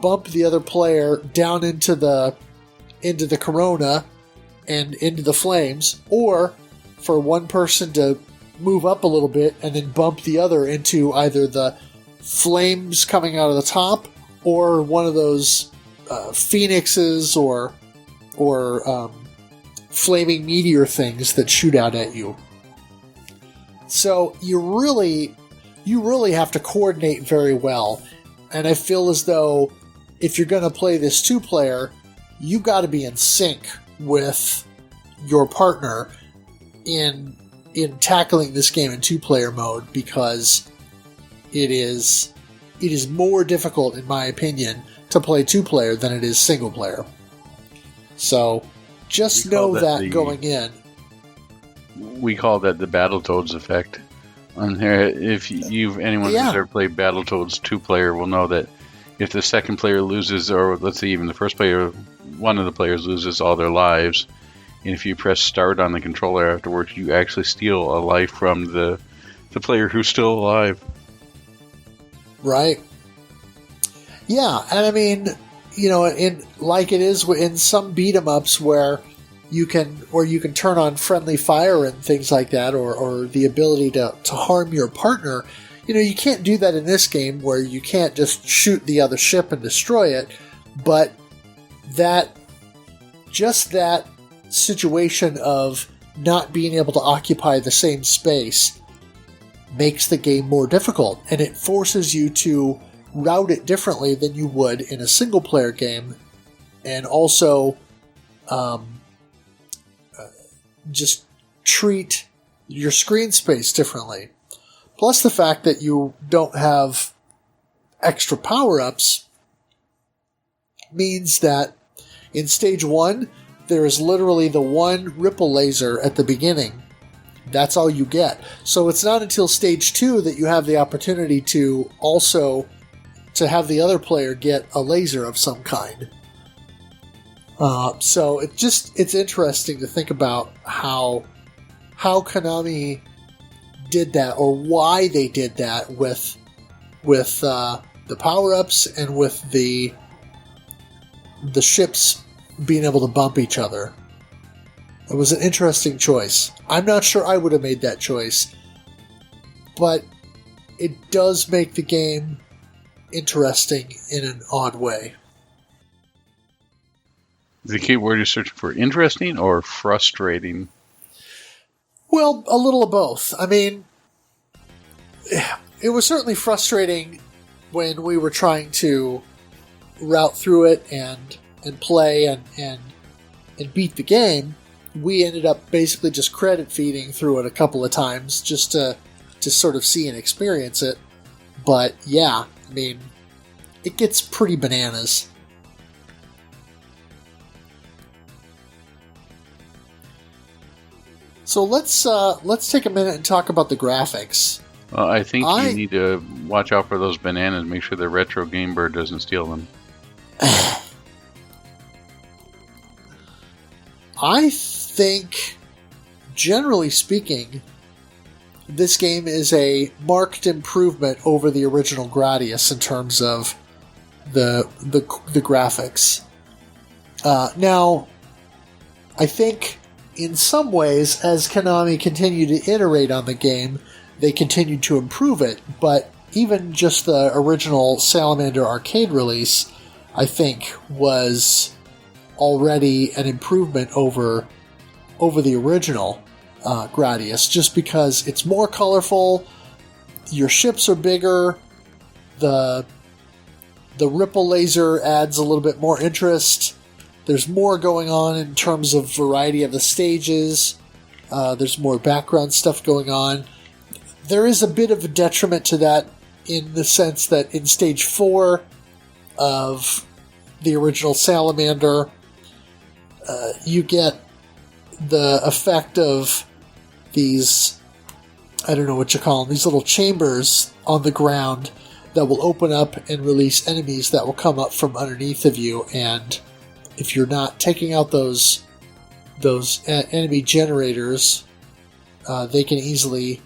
bump the other player down into the corona and into the flames, or for one person to move up a little bit and then bump the other into either the flames coming out of the top or one of those phoenixes or flaming meteor things that shoot out at you. So you really have to coordinate very well, and I feel as though if you're going to play this 2-player, you got to be in sync with your partner in tackling this game in 2-player mode, because it is more difficult, in my opinion, to play 2-player than it is single-player. So just know that going in. We call that the Battletoads effect. On there, if anyone who's ever played Battletoads 2-player will know that if the second player loses, or let's say even the first player, one of the players loses all their lives, and if you press start on the controller afterwards, you actually steal a life from the player who's still alive. Right. Yeah, and I mean, like it is in some beat 'em ups where you can turn on friendly fire and things like that, or the ability to harm your partner. You can't do that in this game, where you can't just shoot the other ship and destroy it, but that situation of not being able to occupy the same space makes the game more difficult, and it forces you to route it differently than you would in a single-player game, and also just treat your screen space differently. Plus the fact that you don't have extra power-ups means that in Stage 1, there is literally the one ripple laser at the beginning. That's all you get. So it's not until Stage 2 that you have the opportunity to have the other player get a laser of some kind. So it's interesting to think about how Konami did that, or why they did that with the power-ups and with the ships being able to bump each other. It was an interesting choice. I'm not sure I would have made that choice, but it does make the game interesting in an odd way. The keyword you're searching for, interesting or frustrating? Well, a little of both. I mean, it was certainly frustrating when we were trying to route through it and play and beat the game. We ended up basically just credit feeding through it a couple of times just to sort of see and experience it. But yeah, I mean, it gets pretty bananas. So let's take a minute and talk about the graphics. Well, I think you need to watch out for those bananas. Make sure the retro Game Bird doesn't steal them. I think, generally speaking, this game is a marked improvement over the original Gradius in terms of the graphics. Now, I think in some ways, as Konami continued to iterate on the game, they continued to improve it, but even just the original Salamander arcade release, I think, was already an improvement over the original Gradius, just because it's more colorful, your ships are bigger, the ripple laser adds a little bit more interest, there's more going on in terms of variety of the stages, there's more background stuff going on. There is a bit of a detriment to that in the sense that in Stage 4 of the original Salamander, you get the effect of these, I don't know what you call them, these little chambers on the ground that will open up and release enemies that will come up from underneath of you, and if you're not taking out those enemy generators, they can easily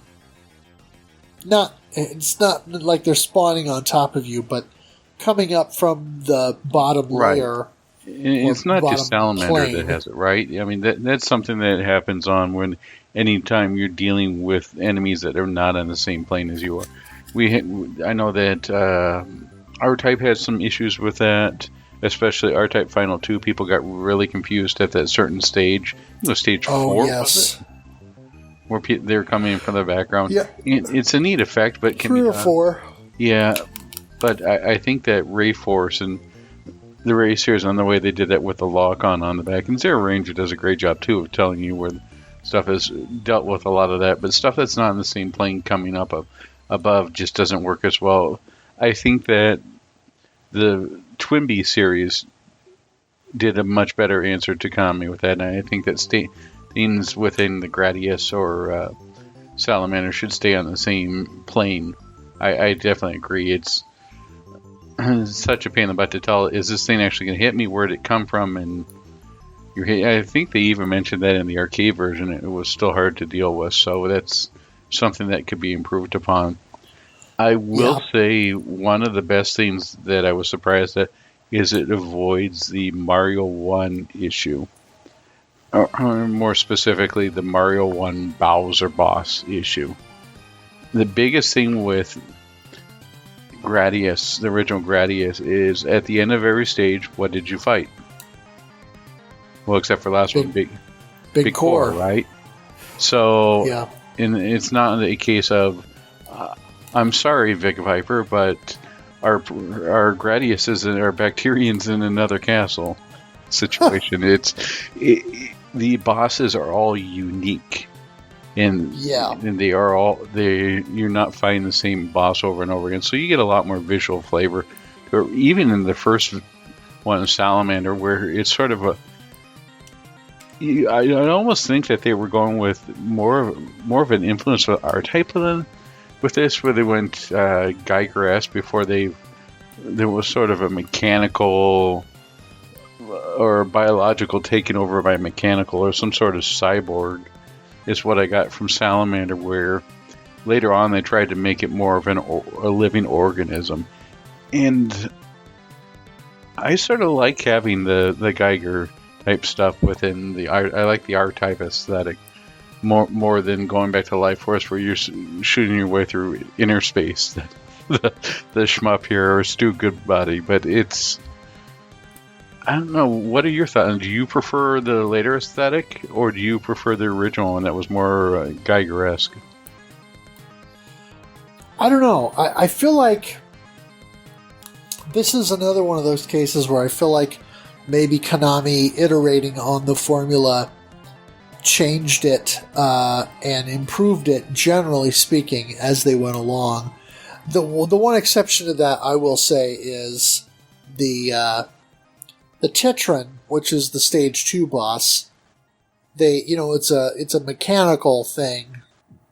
it's not like they're spawning on top of you, but coming up from the bottom layer. It's not just Salamander plane that has it, right? I mean, that's something that happens on anytime you're dealing with enemies that are not on the same plane as you are. I know that R-Type has some issues with that, especially R-Type Final 2. People got really confused at that certain stage. It was stage 4, yes. Where they're coming in from the background. Yeah. It's a neat effect, but can 3 or 4. Yeah, but I think that Ray Force and the Ray series, on the way they did that with the lock-on on the back, and Zero Ranger does a great job, too, of telling you where stuff is dealt with a lot of that, but stuff that's not in the same plane coming up above just doesn't work as well. I think that the Twinbee series did a much better answer to Konami with that, and I think that things within the Gradius or Salamander should stay on the same plane. I definitely agree. It's such a pain in the butt to tell, is this thing actually going to hit me? Where did it come from? And I think they even mentioned that in the arcade version. It was still hard to deal with, so that's something that could be improved upon. I will say one of the best things that I was surprised at is it avoids the Mario 1 issue. Or more specifically, the Mario 1 Bowser boss issue. The biggest thing with Gradius, the original Gradius, is at the end of every stage, what did you fight? Well, except for the last one, Big Core, right? So, and it's not a case of, I'm sorry, Vic Viper, but our Gradiuses and our Bacterians in another castle situation. The bosses are all unique. And they are you're not fighting the same boss over and over again, so you get a lot more visual flavor. Or even in the first one, Salamander, where it's sort of I almost think that they were going with more of an influence with R-Type than with this, where they went Geiger-esque before there was sort of a mechanical or biological taken over by mechanical or some sort of cyborg. Is what I got from Salamander, where later on they tried to make it more of a living organism. And I sort of like having the Geiger type stuff within I like the R-Type aesthetic more than going back to Life Force, where you're shooting your way through inner space. the shmup here, or Stu Goodbody, but it's, I don't know. What are your thoughts? Do you prefer the later aesthetic, or do you prefer the original one that was more Geiger-esque? I don't know. I feel like this is another one of those cases where I feel like maybe Konami, iterating on the formula, changed it and improved it, generally speaking, as they went along. The one exception to that, I will say, is the Tetran, which is the Stage 2 boss. It's a mechanical thing,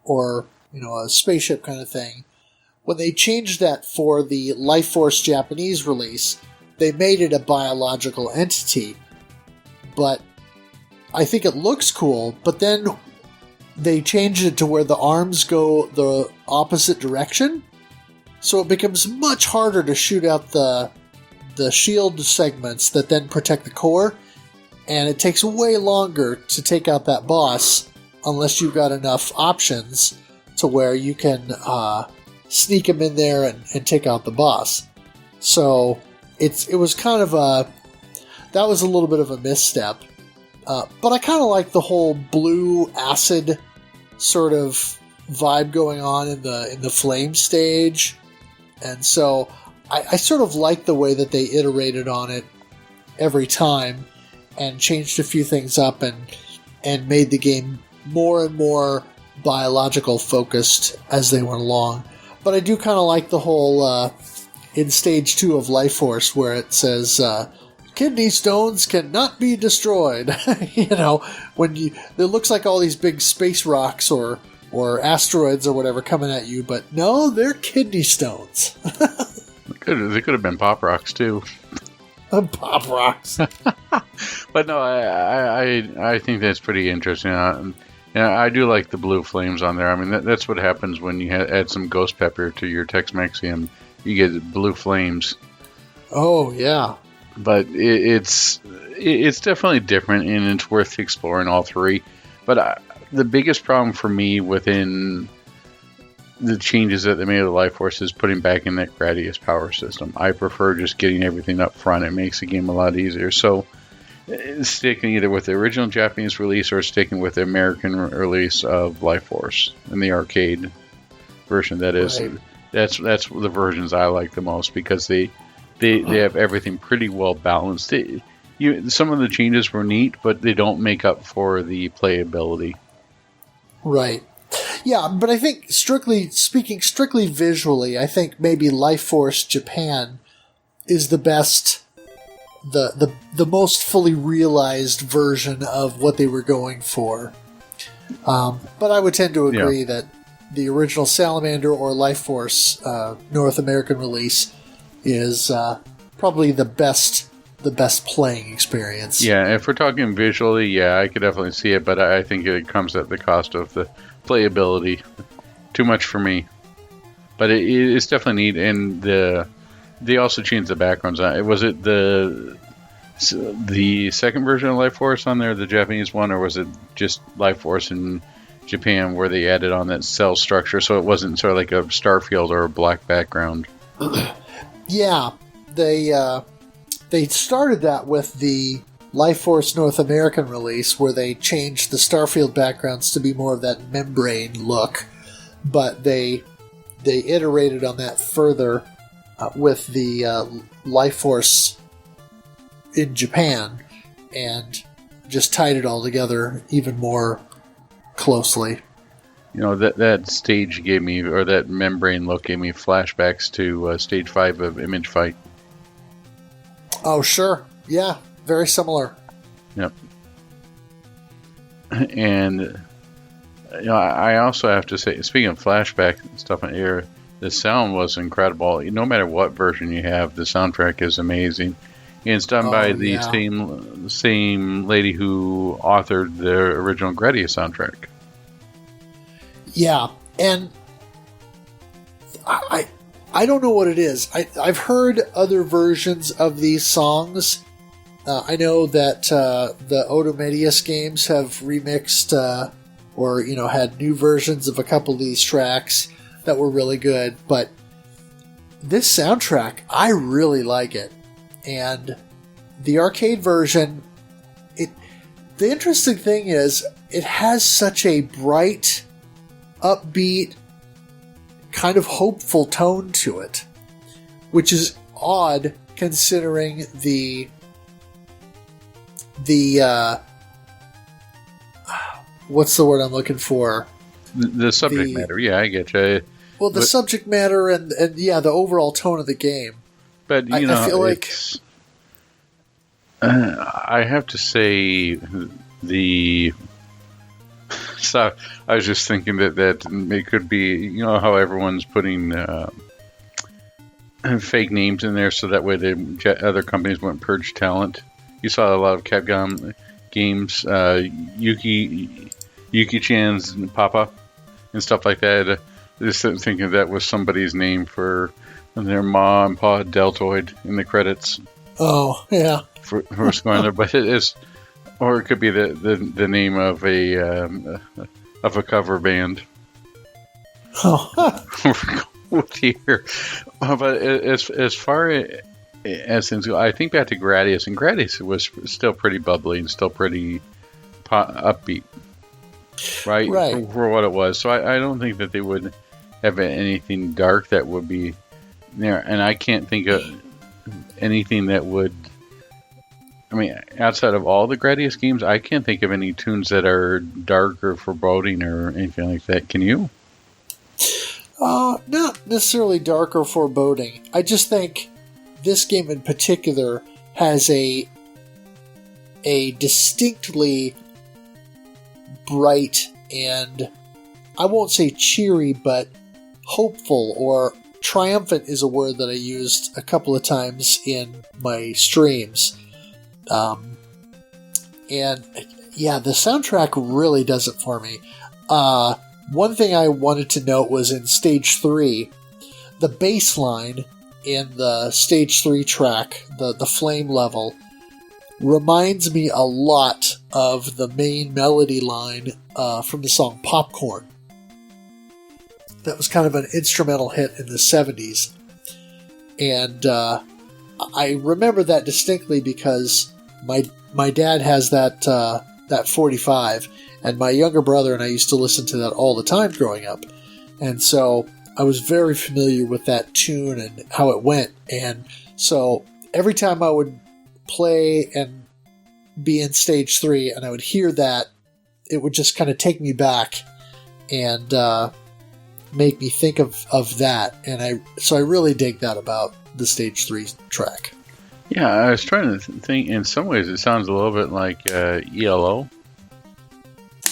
or a spaceship kind of thing. When they changed that for the Life Force Japanese release, they made it a biological entity. But I think it looks cool, but then they changed it to where the arms go the opposite direction, so it becomes much harder to shoot out the shield segments that then protect the core, and it takes way longer to take out that boss unless you've got enough options to where you can sneak him in there and take out the boss. So it was kind of that was a little bit of a misstep, but I kind of like the whole blue acid sort of vibe going on in the flame stage, and so I sort of like the way that they iterated on it every time and changed a few things up and made the game more and more biological focused as they went along. But I do kind of like the whole in Stage 2 of Life Force, where it says kidney stones cannot be destroyed. You know, when it looks like all these big space rocks or asteroids or whatever coming at you, but no, they're kidney stones. They could have been pop rocks too. Pop rocks. But no, I think that's pretty interesting. I do like the blue flames on there. I mean, that's what happens when you add some ghost pepper to your Tex-Mexican. You get blue flames. Oh yeah. But it's definitely different, and it's worth exploring all three. But the biggest problem for me within the changes that they made to the Life Force is putting back in that Gradius power system. I prefer just getting everything up front. It makes the game a lot easier. So sticking either with the original Japanese release or sticking with the American release of Life Force in the arcade version. That is, right. That's the versions I like the most because they have everything pretty well balanced. Some of the changes were neat, but they don't make up for the playability. Right. Yeah, but I think strictly visually, I think maybe Life Force Japan is the best, the most fully realized version of what they were going for. But I would tend to agree that the original Salamander or Life Force North American release is probably the best playing experience. Yeah, if we're talking visually, I could definitely see it, but I think it comes at the cost of the playability. Too much for me. But it's definitely neat, and they also changed the backgrounds. Was it the second version of Life Force on there, the Japanese one, or was it just Life Force in Japan where they added on that cell structure so it wasn't sort of like a Starfield or a black background? Yeah, they started that with the Life Force North American release where they changed the Starfield backgrounds to be more of that membrane look, but they iterated on that further with the Life Force in Japan and just tied it all together even more closely. You know, that stage gave me, or that membrane look gave me flashbacks to Stage 5 of Image Fight. Oh, sure. Yeah, very similar. Yep. And, you know, I also have to say, speaking of flashback stuff in here, the sound was incredible. No matter what version you have, the soundtrack is amazing. And it's done by the same lady who authored the original Gradius soundtrack. Yeah, and I don't know what it is. I've heard other versions of these songs. I know that the Odomedius games have remixed or had new versions of a couple of these tracks that were really good. But this soundtrack, I really like it. And the arcade version, the interesting thing is it has such a bright, upbeat, kind of hopeful tone to it, which is odd considering the what's the word I'm looking for? The subject matter. Yeah, I get you. Well, the subject matter and the overall tone of the game. But I feel like I have to say So I was just thinking that it could be, how everyone's putting fake names in there so that way other companies wouldn't purge talent. You saw a lot of Capcom games, Yuki-chan's Papa and stuff like that. Just thinking that was somebody's name for their Ma and Pa Deltoid in the credits. Oh, yeah. For what's going there, but it is. Or it could be the name of a cover band. Oh. With here, but as far as things go, I think back to Gradius, and Gradius was still pretty bubbly and still pretty upbeat, right? For what it was. So I don't think that they would have anything dark that would be there, and I can't think of anything that would. I mean, outside of all the Gradius games, I can't think of any tunes that are dark or foreboding or anything like that. Can you? Not necessarily dark or foreboding. I just think this game in particular has a distinctly bright and, I won't say cheery, but hopeful, or triumphant is a word that I used a couple of times in my streams. And yeah, the soundtrack really does it for me. One thing I wanted to note was in Stage 3, the bass line in the Stage 3 track, the flame level, reminds me a lot of the main melody line from the song Popcorn. That was kind of an instrumental hit in the 70s. And I remember that distinctly because my dad has that 45, and my younger brother and I used to listen to that all the time growing up. And so I was very familiar with that tune and how it went. And so every time I would play and be in Stage 3 and I would hear that, it would just kind of take me back and make me think of that. And so I really dig that about the Stage 3 track. Yeah, I was trying to think. In some ways, it sounds a little bit like ELO.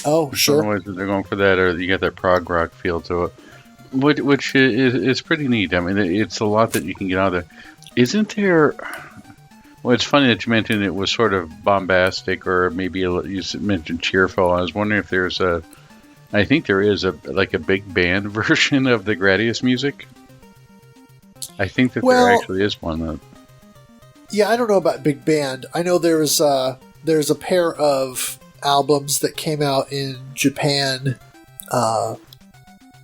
Oh, sure. In some ways, they're going for that, or you get that prog rock feel to it, which is pretty neat. I mean, it's a lot that you can get out of there. Isn't there? Well, it's funny that you mentioned it was sort of bombastic, or maybe you mentioned cheerful. I was wondering if there's I think there is a big band version of the Gradius music. I think that there actually is one. Yeah, I don't know about big band. I know there's a pair of albums that came out in Japan.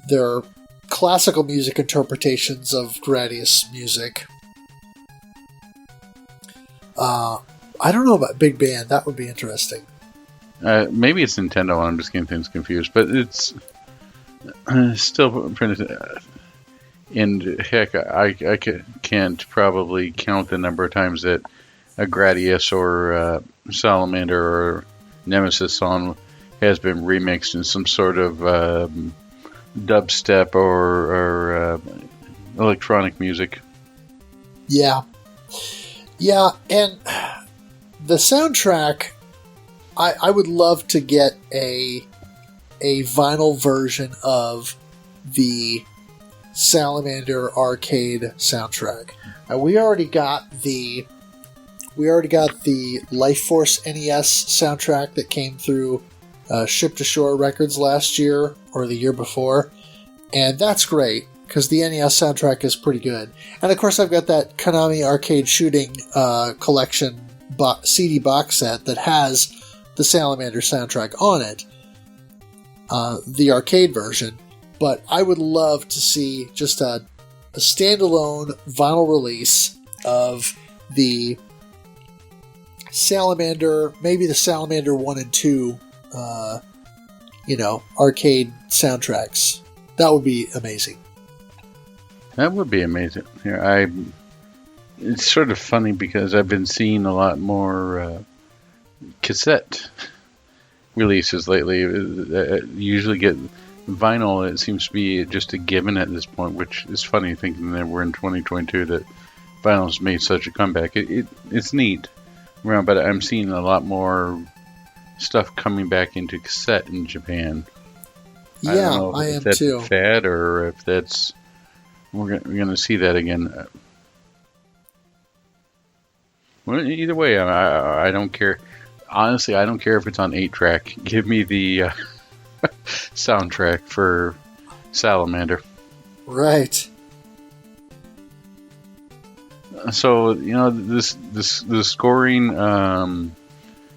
They're classical music interpretations of Gradius music. I don't know about big band. That would be interesting. Maybe it's Nintendo and I'm just getting things confused, but it's still pretty. And heck, I can't probably count the number of times that a Gradius or Salamander or Nemesis song has been remixed in some sort of dubstep or electronic music. Yeah, and the soundtrack, I would love to get a vinyl version of the Salamander arcade soundtrack. We already got the Life Force NES soundtrack that came through Ship to Shore Records last year or the year before, and that's great because the NES soundtrack is pretty good. And of course, I've got that Konami arcade shooting collection CD box set that has the Salamander soundtrack on it, the arcade version. But I would love to see just a standalone vinyl release of the Salamander, maybe the Salamander 1 and 2, arcade soundtracks. That would be amazing. That would be amazing. Here, it's sort of funny because I've been seeing a lot more cassette releases lately. You usually get vinyl. It seems to be just a given at this point, which is funny thinking that we're in 2022 that vinyl's made such a comeback. It's neat around, but I'm seeing a lot more stuff coming back into cassette in Japan. Yeah, I don't know I if am that's too. fad or if that's we're going to see that again. Well, either way, I don't care. Honestly, I don't care if it's on 8-track. Give me the soundtrack for Salamander. Right. So the scoring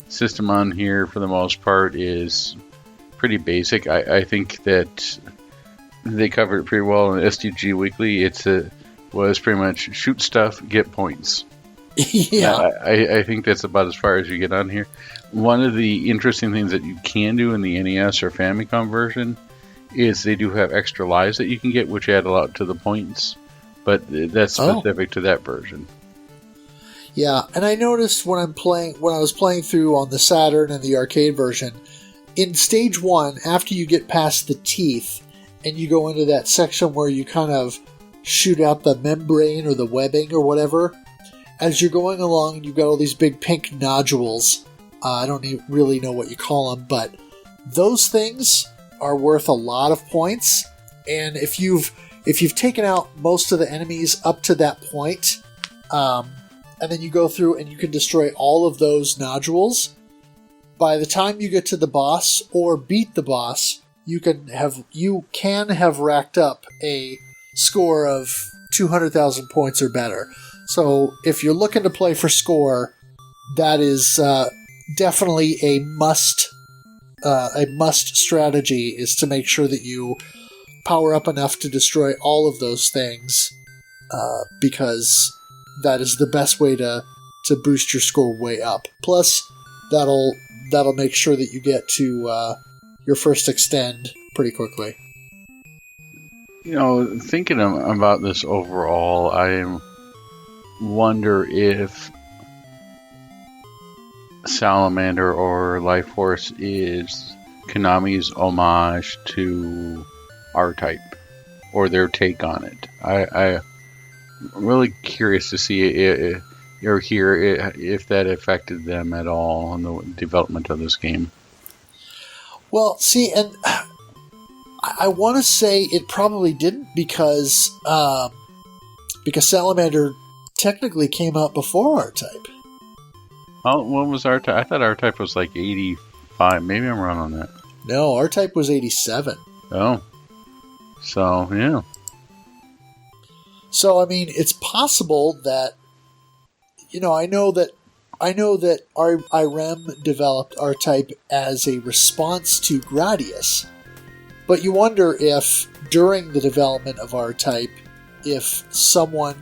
system on here for the most part is pretty basic. I think that they covered it pretty well in SDG Weekly. Was pretty much shoot stuff, get points. Yeah. I think that's about as far as you get on here. One of the interesting things that you can do in the NES or Famicom version is they do have extra lives that you can get, which add a lot to the points. But that's specific to that version. Yeah, and I noticed when I was playing through on the Saturn and the arcade version, in Stage 1, after you get past the teeth, and you go into that section where you kind of shoot out the membrane or the webbing or whatever, as you're going along and you've got all these big pink nodules, I don't really know what you call them, but those things are worth a lot of points. And if you've taken out most of the enemies up to that point, and then you go through and you can destroy all of those nodules, by the time you get to the boss or beat the boss, you can have racked up a score of 200,000 points or better. So if you're looking to play for score, that is definitely a must strategy, is to make sure that you power up enough to destroy all of those things, because that is the best way to boost your score way up. Plus, that'll make sure that you get to your first extend pretty quickly. Thinking about this overall, I wonder if Salamander or Life Force is Konami's homage to R-Type, or their take on it. I'm really curious to see or hear if that affected them at all in the development of this game. Well, see, and I want to say it probably didn't, because Salamander technically came out before R-Type. Oh, what was R-Type? I thought R-Type was like 85. Maybe I'm wrong on that. No, R-Type was 87. Oh. So, yeah. So, I mean, it's possible that, I know that IREM developed R-Type as a response to Gradius, but you wonder if, during the development of R-Type, if someone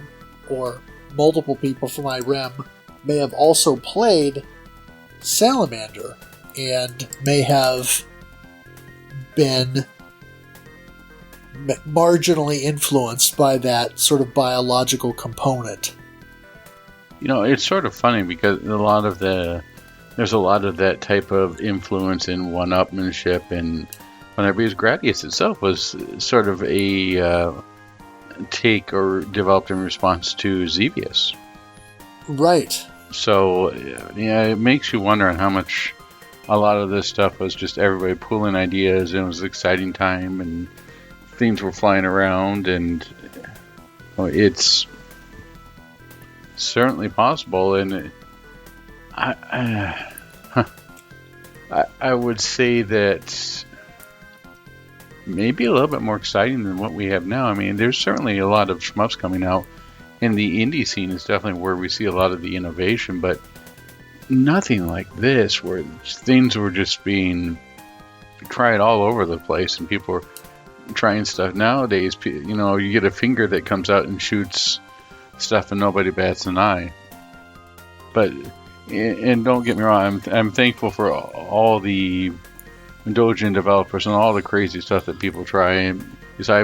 or multiple people from IREM may have also played Salamander and may have been marginally influenced by that sort of biological component. It's sort of funny because there's a lot of that type of influence in one-upmanship, and because Gradius itself was sort of a take or developed in response to Xevious. Right. So, yeah, it makes you wonder on how much a lot of this stuff was just everybody pooling ideas, and it was an exciting time, and things were flying around, and it's certainly possible. And I would say that maybe a little bit more exciting than what we have now. I mean, there's certainly a lot of shmups coming out, and the indie scene is definitely where we see a lot of the innovation, but nothing like this, where things were just being tried all over the place, and people were trying stuff. Nowadays, you get a finger that comes out and shoots stuff, and nobody bats an eye. But, and don't get me wrong, I'm thankful for all the indulgent developers and all the crazy stuff that people try, because I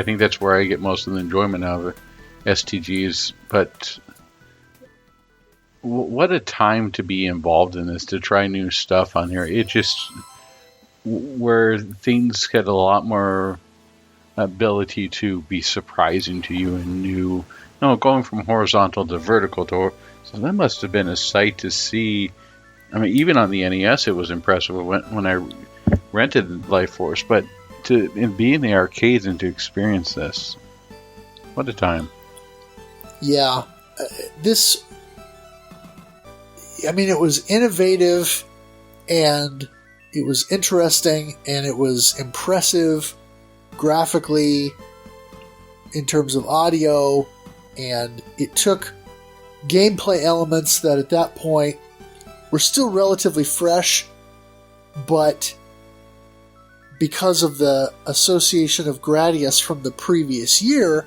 think that's where I get most of the enjoyment out of it. STGs, but what a time to be involved in this, to try new stuff on here. It just, where things get a lot more ability to be surprising to you and new. Going from horizontal to vertical so that must have been a sight to see. I mean, even on the NES, it was impressive when I rented Life Force, but to be in the arcades and to experience this, what a time. Yeah, it was innovative, and it was interesting, and it was impressive graphically in terms of audio, and it took gameplay elements that at that point were still relatively fresh, but because of the association of Gradius from the previous year,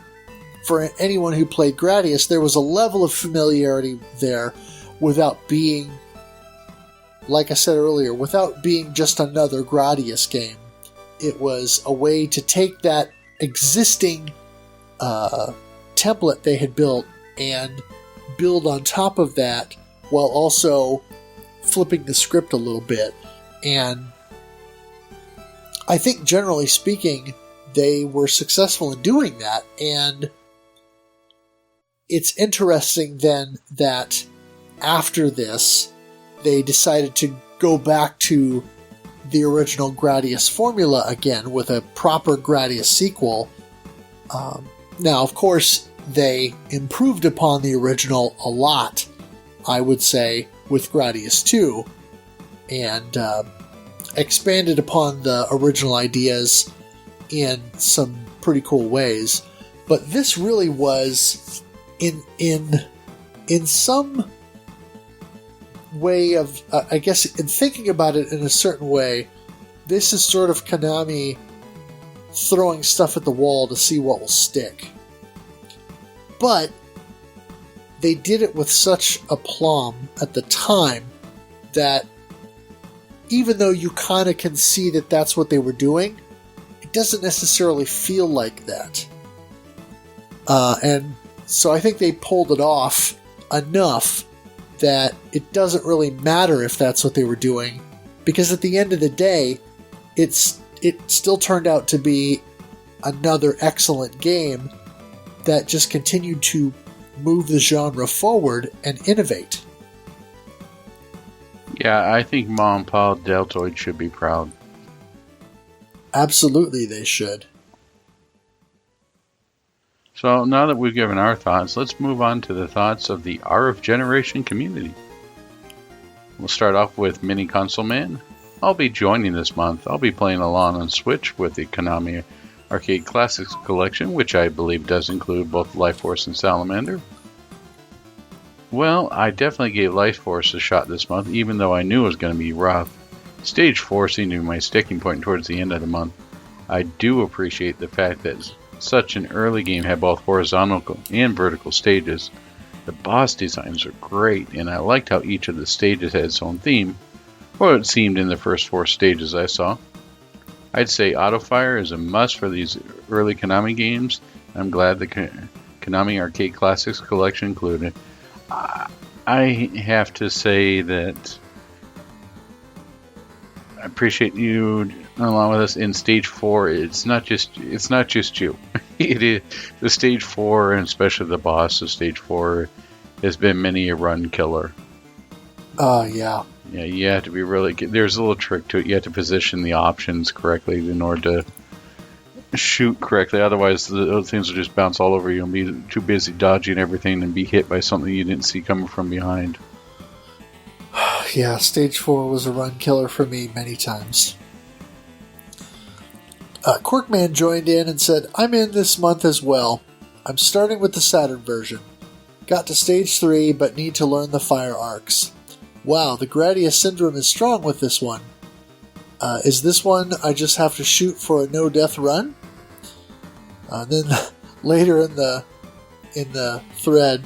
for anyone who played Gradius, there was a level of familiarity there without being, like I said earlier, without being just another Gradius game. It was a way to take that existing template they had built and build on top of that while also flipping the script a little bit. And I think, generally speaking, they were successful in doing that. And it's interesting then that after this, they decided to go back to the original Gradius formula again with a proper Gradius sequel. Now, of course, they improved upon the original a lot, I would say, with Gradius 2, and expanded upon the original ideas in some pretty cool ways. But this really was, in some way of, I guess, in thinking about it in a certain way, this is sort of Konami throwing stuff at the wall to see what will stick. But they did it with such aplomb at the time that even though you kind of can see that that's what they were doing, it doesn't necessarily feel like that. And so I think they pulled it off enough that it doesn't really matter if that's what they were doing, because at the end of the day, it still turned out to be another excellent game that just continued to move the genre forward and innovate. Yeah, I think Mom and Pa Deltoid should be proud. Absolutely, they should. So now that we've given our thoughts, let's move on to the thoughts of the RF Generation community. We'll start off with Mini Console Man. I'll be joining this month. I'll be playing along on Switch with the Konami Arcade Classics Collection, which I believe does include both Life Force and Salamander. Well, I definitely gave Life Force a shot this month, even though I knew it was going to be rough. Stage 4 seemed to be my sticking point towards the end of the month. I do appreciate the fact that such an early game had both horizontal and vertical stages. The boss designs are great, and I liked how each of the stages had its own theme, or it seemed in the first 4 stages I saw. I'd say Auto Fire is a must for these early Konami games. I'm glad the Konami Arcade Classics Collection included. I have to say that I appreciate you along with us in stage 4. It's not just you. It is the stage 4, and especially the boss of stage 4 has been many a run killer. Yeah. Yeah, you have to be really good. There's a little trick to it. You have to position the options correctly in order to shoot correctly. Otherwise, the other things will just bounce all over you and be too busy dodging everything and be hit by something you didn't see coming from behind. Yeah, stage 4 was a run killer for me many times. Corkman joined in and said, I'm in this month as well. I'm starting with the Saturn version. Got to stage 3, but need to learn the fire arcs. Wow, the Gradius syndrome is strong with this one. Is this one I just have to shoot for a no-death run? Then later in the thread,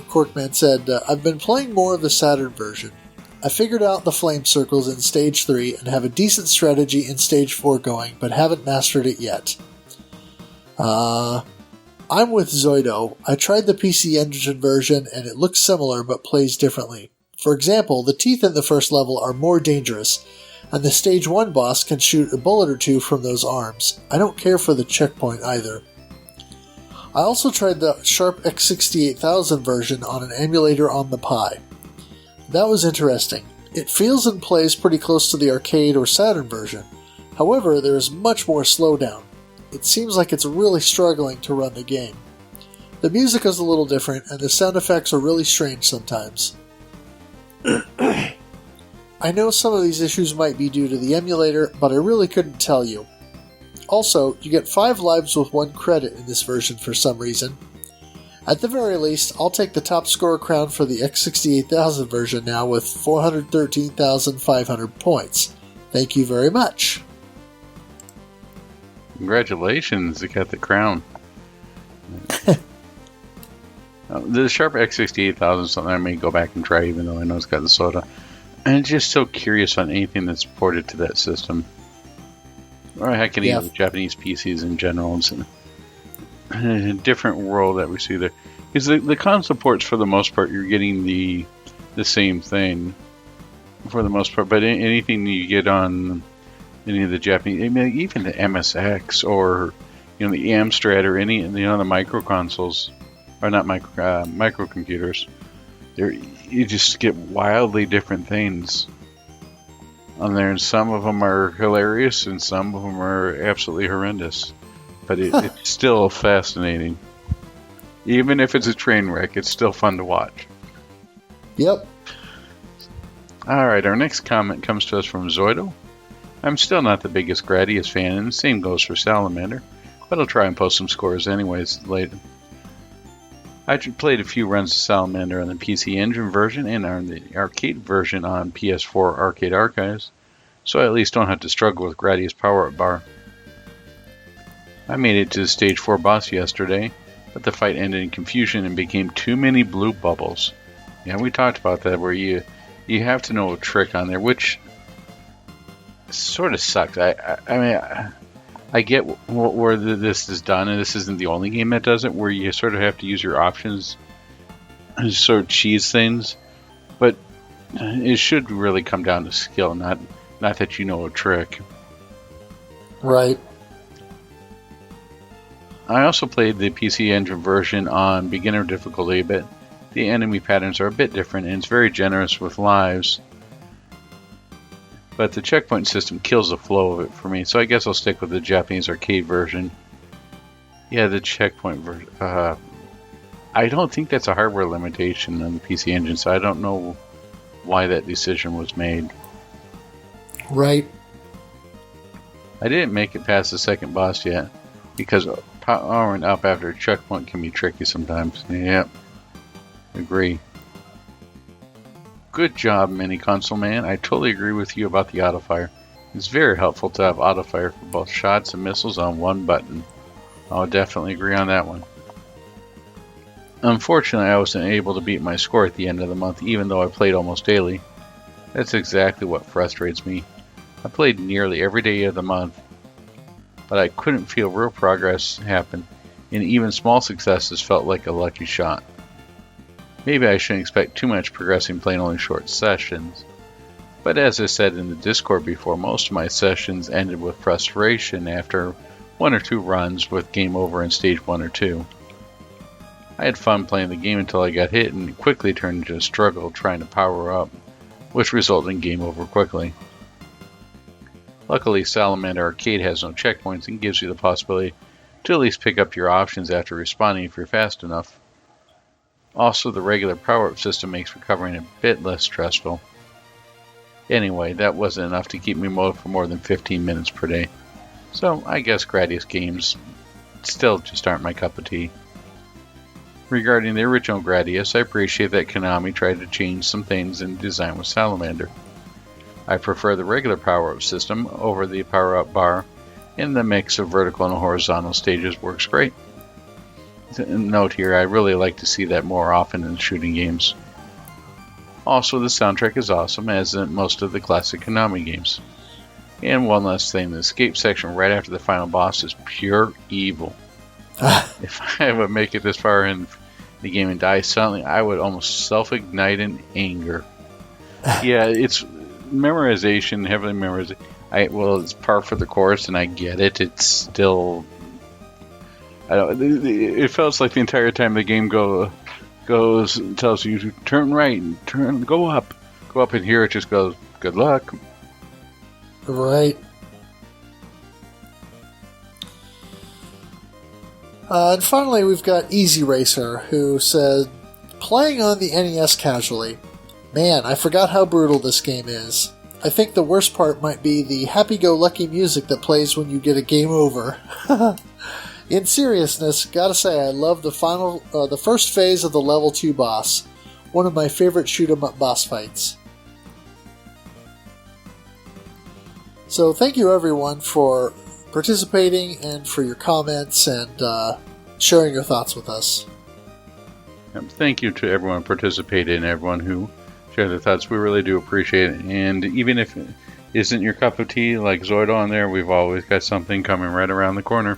Corkman said, I've been playing more of the Saturn version. I figured out the flame circles in stage 3 and have a decent strategy in stage 4 going, but haven't mastered it yet. I'm with Zoido. I tried the PC Engine version and it looks similar but plays differently. For example, the teeth in the first level are more dangerous, and the stage 1 boss can shoot a bullet or two from those arms. I don't care for the checkpoint either. I also tried the Sharp X68000 version on an emulator on the Pi. That was interesting. It feels and plays pretty close to the arcade or Saturn version. However, there is much more slowdown. It seems like it's really struggling to run the game. The music is a little different, and the sound effects are really strange sometimes. I know some of these issues might be due to the emulator, but I really couldn't tell you. Also, you get 5 lives with 1 credit in this version for some reason. At the very least, I'll take the top scorer crown for the X68000 version now with 413,500 points. Thank you very much. Congratulations, you got the crown. The Sharp X68000 is something I may go back and try, even though I know it's got the soda. And I'm just so curious on anything that's ported to that system. Or heck, any of the Japanese PCs in general. It's a different world that we see there. Because the console ports, for the most part, you're getting the same thing. For the most part. But anything you get on any of the Japanese, I mean, even the MSX or the Amstrad or any the micro consoles, or not microcomputers. You just get wildly different things on there, and some of them are hilarious, and some of them are absolutely horrendous. But it's still fascinating. Even if it's a train wreck, it's still fun to watch. Yep. All right, our next comment comes to us from Zoido. I'm still not the biggest Gradius fan, and the same goes for Salamander, but I'll try and post some scores anyways later. I played a few runs of Salamander on the PC Engine version and on the arcade version on PS4 Arcade Archives, so I at least don't have to struggle with Gradius power-up bar. I made it to the Stage 4 boss yesterday, but the fight ended in confusion and became too many blue bubbles. Yeah, we talked about that, where you have to know a trick on there, which sort of sucks. I get where this is done, and this isn't the only game that does it, where you sort of have to use your options and sort of cheese things, but it should really come down to skill, not that you know a trick. Right. I also played the PC Engine version on beginner difficulty, but the enemy patterns are a bit different, and it's very generous with lives. But the checkpoint system kills the flow of it for me, so I guess I'll stick with the Japanese arcade version. Yeah, the checkpoint version. I don't think that's a hardware limitation on the PC Engine, so I don't know why that decision was made. Right. I didn't make it past the second boss yet, because powering up after a checkpoint can be tricky sometimes. Yep. Agree. Good job, Mini Console Man. I totally agree with you about the autofire. It's very helpful to have autofire for both shots and missiles on one button. I'll definitely agree on that one. Unfortunately, I wasn't able to beat my score at the end of the month, even though I played almost daily. That's exactly what frustrates me. I played nearly every day of the month, but I couldn't feel real progress happen, and even small successes felt like a lucky shot. Maybe I shouldn't expect too much progressing playing only short sessions, but as I said in the Discord before, most of my sessions ended with frustration after one or two runs with game over in stage 1 or 2. I had fun playing the game until I got hit, and it quickly turned into a struggle trying to power up, which resulted in game over quickly. Luckily, Salamander Arcade has no checkpoints and gives you the possibility to at least pick up your options after respawning if you're fast enough. Also, the regular power-up system makes recovering a bit less stressful. Anyway, that wasn't enough to keep me mowed for more than 15 minutes per day. So, I guess Gradius games still just aren't my cup of tea. Regarding the original Gradius, I appreciate that Konami tried to change some things in design with Salamander. I prefer the regular power-up system over the power-up bar, and the mix of vertical and horizontal stages works great. Note here, I really like to see that more often in shooting games. Also, the soundtrack is awesome, as in most of the classic Konami games. And one last thing, the escape section right after the final boss is pure evil. If I would make it this far in the game and die suddenly, I would almost self-ignite in anger. Yeah, it's memorization, heavily memorization. It's par for the course, and I get it. It's still... it feels like the entire time the game goes tells you to turn right and go up, and here it just goes, good luck. Right. And finally, we've got Easy Racer, who said, playing on the NES casually. Man, I forgot how brutal this game is. I think the worst part might be the happy-go-lucky music that plays when you get a game over. In seriousness, gotta say I love the first phase of the level 2 boss. One of my favorite shoot-'em-up boss fights. So thank you everyone for participating and for your comments and sharing your thoughts with us. Thank you to everyone who participated and everyone who shared their thoughts. We really do appreciate it. And even if it isn't your cup of tea, like Zoido on there, we've always got something coming right around the corner.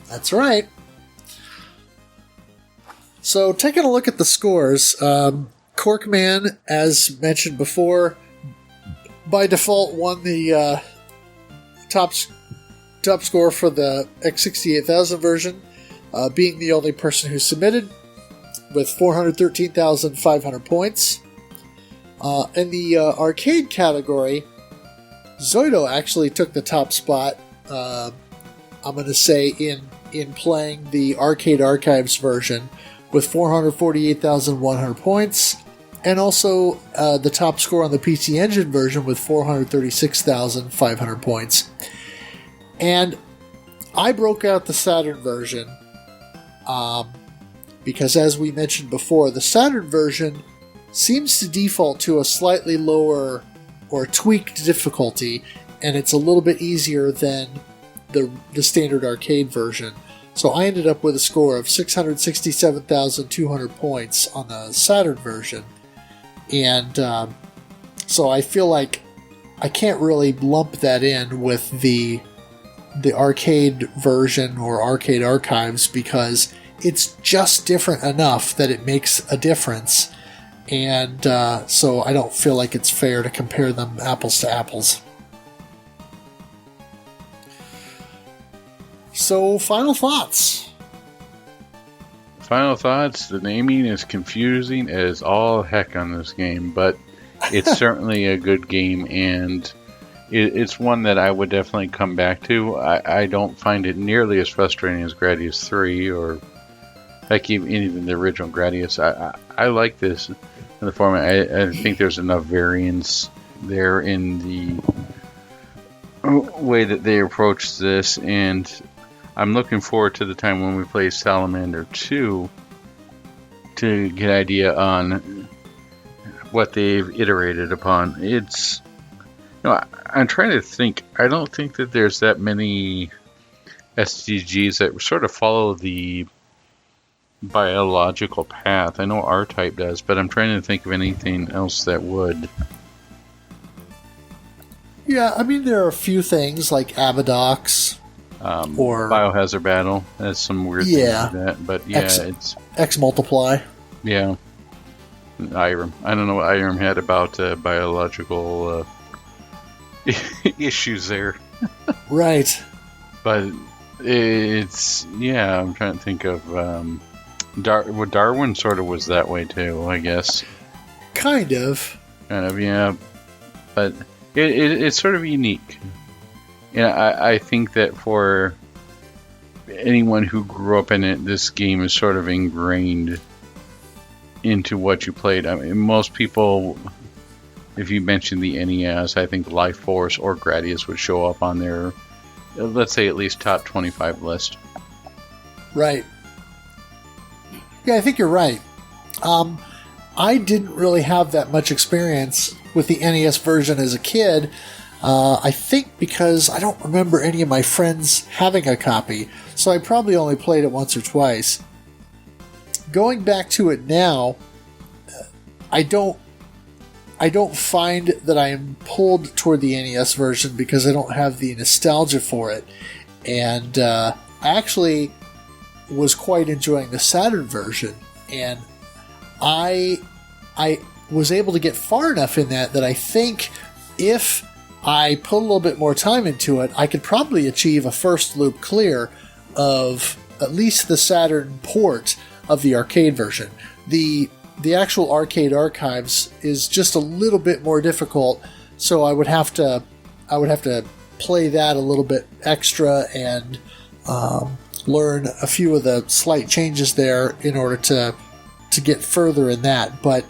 That's right. So taking a look at the scores, Corkman, as mentioned before, by default won the top score for the X68000 version. being the only person who submitted with 413,500 points. In the arcade category, Zoido actually took the top spot, I'm going to say, in playing the Arcade Archives version with 448,100 points, and also the top score on the PC Engine version with 436,500 points. And I broke out the Saturn version because, as we mentioned before, the Saturn version seems to default to a slightly lower or tweaked difficulty, and it's a little bit easier than the standard arcade version. So I ended up with a score of 667,200 points on the Saturn version. And so I feel like I can't really lump that in with the arcade version or Arcade Archives because it's just different enough that it makes a difference. And so I don't feel like it's fair to compare them apples to apples. So, final thoughts. Final thoughts. The naming is confusing as all heck on this game, but it's certainly a good game, and it's one that I would definitely come back to. I don't find it nearly as frustrating as Gradius 3 or heck, even the original Gradius. I like this in the format. I think there's enough variance there in the way that they approach this, and I'm looking forward to the time when we play Salamander 2 to get an idea on what they've iterated upon. It's, I'm trying to think. I don't think that there's that many SDGs that sort of follow the biological path. I know R-Type does, but I'm trying to think of anything else that would. Yeah, I mean, there are a few things like Abadox. Or Biohazard Battle has some weird things like that, but yeah, it's X-Multiply. Yeah, Irem. I don't know what Irem had about biological issues there. Right. But it's I'm trying to think of Darwin sort of was that way too, I guess. Kind of, yeah, but it's sort of unique. I think that for anyone who grew up in it, this game is sort of ingrained into what you played. I mean, most people, if you mention the NES, I think Life Force or Gradius would show up on their, let's say, at least top 25 list. Right. Yeah, I think you're right. I didn't really have that much experience with the NES version as a kid. I think because I don't remember any of my friends having a copy, so I probably only played it once or twice. Going back to it now, I don't find that I am pulled toward the NES version because I don't have the nostalgia for it, and I actually was quite enjoying the Saturn version, and I was able to get far enough in that I think if I put a little bit more time into it, I could probably achieve a first loop clear of at least the Saturn port of the arcade version. The actual Arcade Archives is just a little bit more difficult, so I would have to play that a little bit extra and learn a few of the slight changes there in order to get further in that. But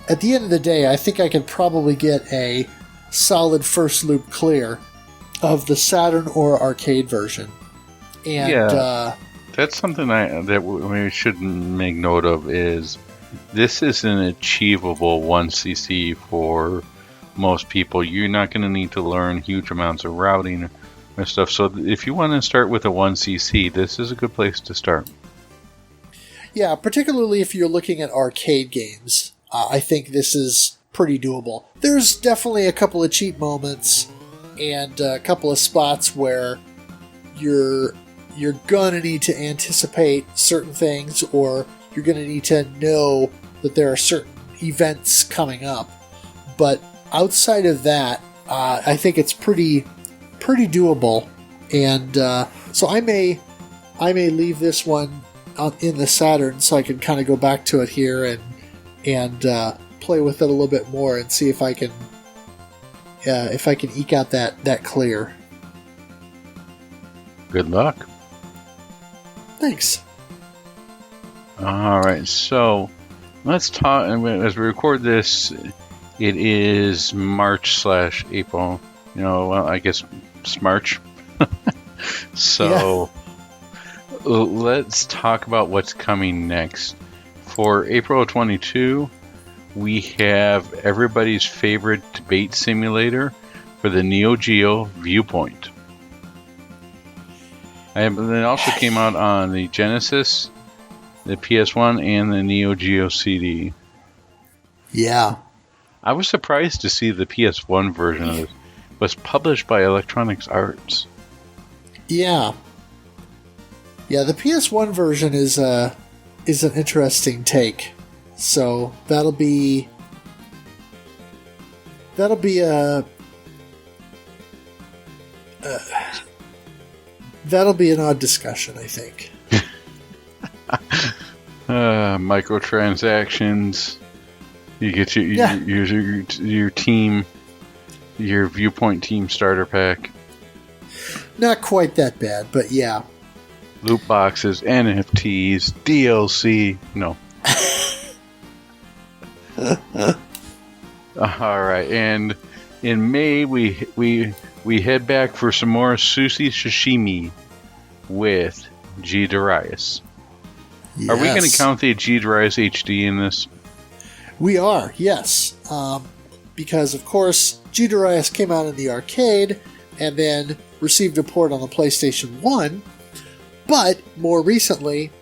at the end of the day, I think I could probably get a solid first loop clear of the Saturn or arcade version. And that's something that we should make note of is this is an achievable 1cc for most people. You're not going to need to learn huge amounts of routing or stuff. So if you want to start with a 1cc, this is a good place to start. Yeah, particularly if you're looking at arcade games. I think this is pretty doable. There's definitely a couple of cheat moments and a couple of spots where you're gonna need to anticipate certain things, or you're gonna need to know that there are certain events coming up. But outside of that, I think it's pretty doable, and so I may I may leave this one in the Saturn so I can kind of go back to it here and play with it a little bit more and see if I can eke out that clear. Good luck. Thanks. All right, so let's talk. As we record this, it is March/April. I guess it's March. So let's talk about what's coming next. For April 22, we have everybody's favorite debate simulator for the Neo Geo Viewpoint. And it also came out on the Genesis, the PS1, and the Neo Geo CD. Yeah. I was surprised to see the PS1 version of it was published by Electronic Arts. Yeah. Yeah, the PS1 version is an interesting take. So that'll be an odd discussion, I think. Microtransactions. You get your team, your Viewpoint team starter pack. Not quite that bad, but yeah. Loot boxes, NFTs, DLC. No. All right, and in May we head back for some more sushi sashimi with G. Darius. Yes. Are we going to count the G. Darius HD in this? We are, yes. Because, of course, G. Darius came out in the arcade and then received a port on the PlayStation 1. But, more recently,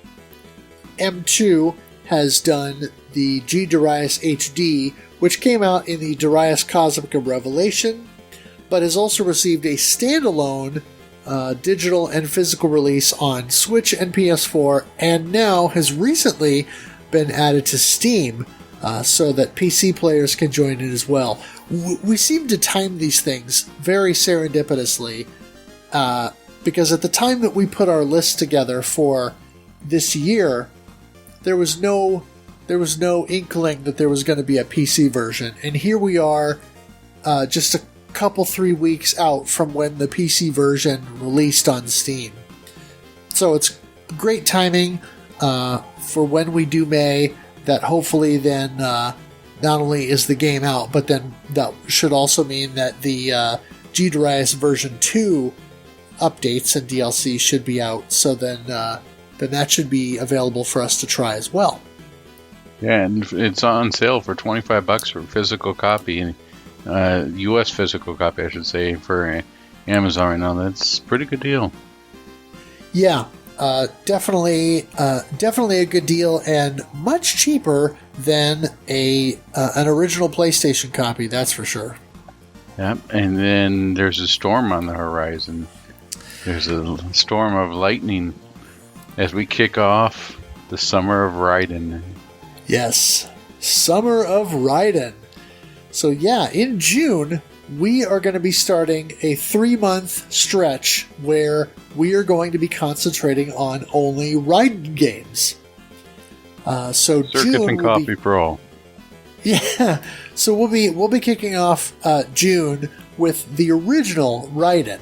M2 has done the G. Darius HD, which came out in the Darius Cosmica Revelation, but has also received a standalone digital and physical release on Switch and PS4, and now has recently been added to Steam, so that PC players can join in as well. We seem to time these things very serendipitously, because at the time that we put our list together for this year, there was no inkling that there was going to be a PC version, and here we are, just a couple 3 weeks out from when the PC version released on Steam. So it's great timing for when we do May, that hopefully then not only is the game out, but then that should also mean that the G. Darius version 2 updates and DLC should be out, so then that should be available for us to try as well. Yeah, and it's on sale for $25 for a physical copy, U.S. physical copy, I should say, for Amazon right now. That's a pretty good deal. Yeah, definitely a good deal, and much cheaper than an original PlayStation copy. That's for sure. Yep, and then there's a storm on the horizon. There's a storm of lightning as we kick off the Summer of Raiden. Yes, Summer of Raiden. So yeah, in June, we are going to be starting a 3-month stretch where we are going to be concentrating on only Raiden games. So Circus June and Coffee for all. Yeah, so we'll be kicking off June with the original Raiden,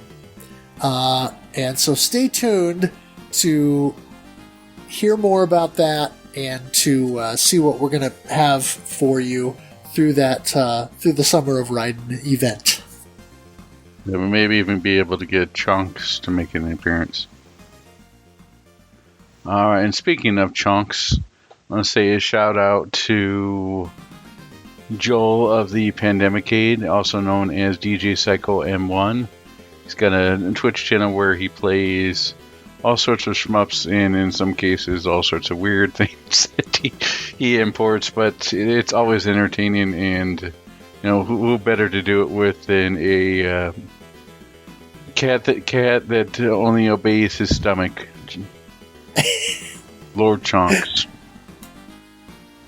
and so stay tuned to hear more about that and to see what we're going to have for you through the Summer of Raiden event. Yeah, we maybe even be able to get Chunks to make an appearance. All right, and speaking of Chunks, I want to say a shout out to Joel of the Pandemicade, also known as DJ Psycho M1. He's got a Twitch channel where he plays all sorts of shmups and in some cases all sorts of weird things that he imports, but it's always entertaining, and who better to do it with than a cat that only obeys his stomach, Lord Chunks.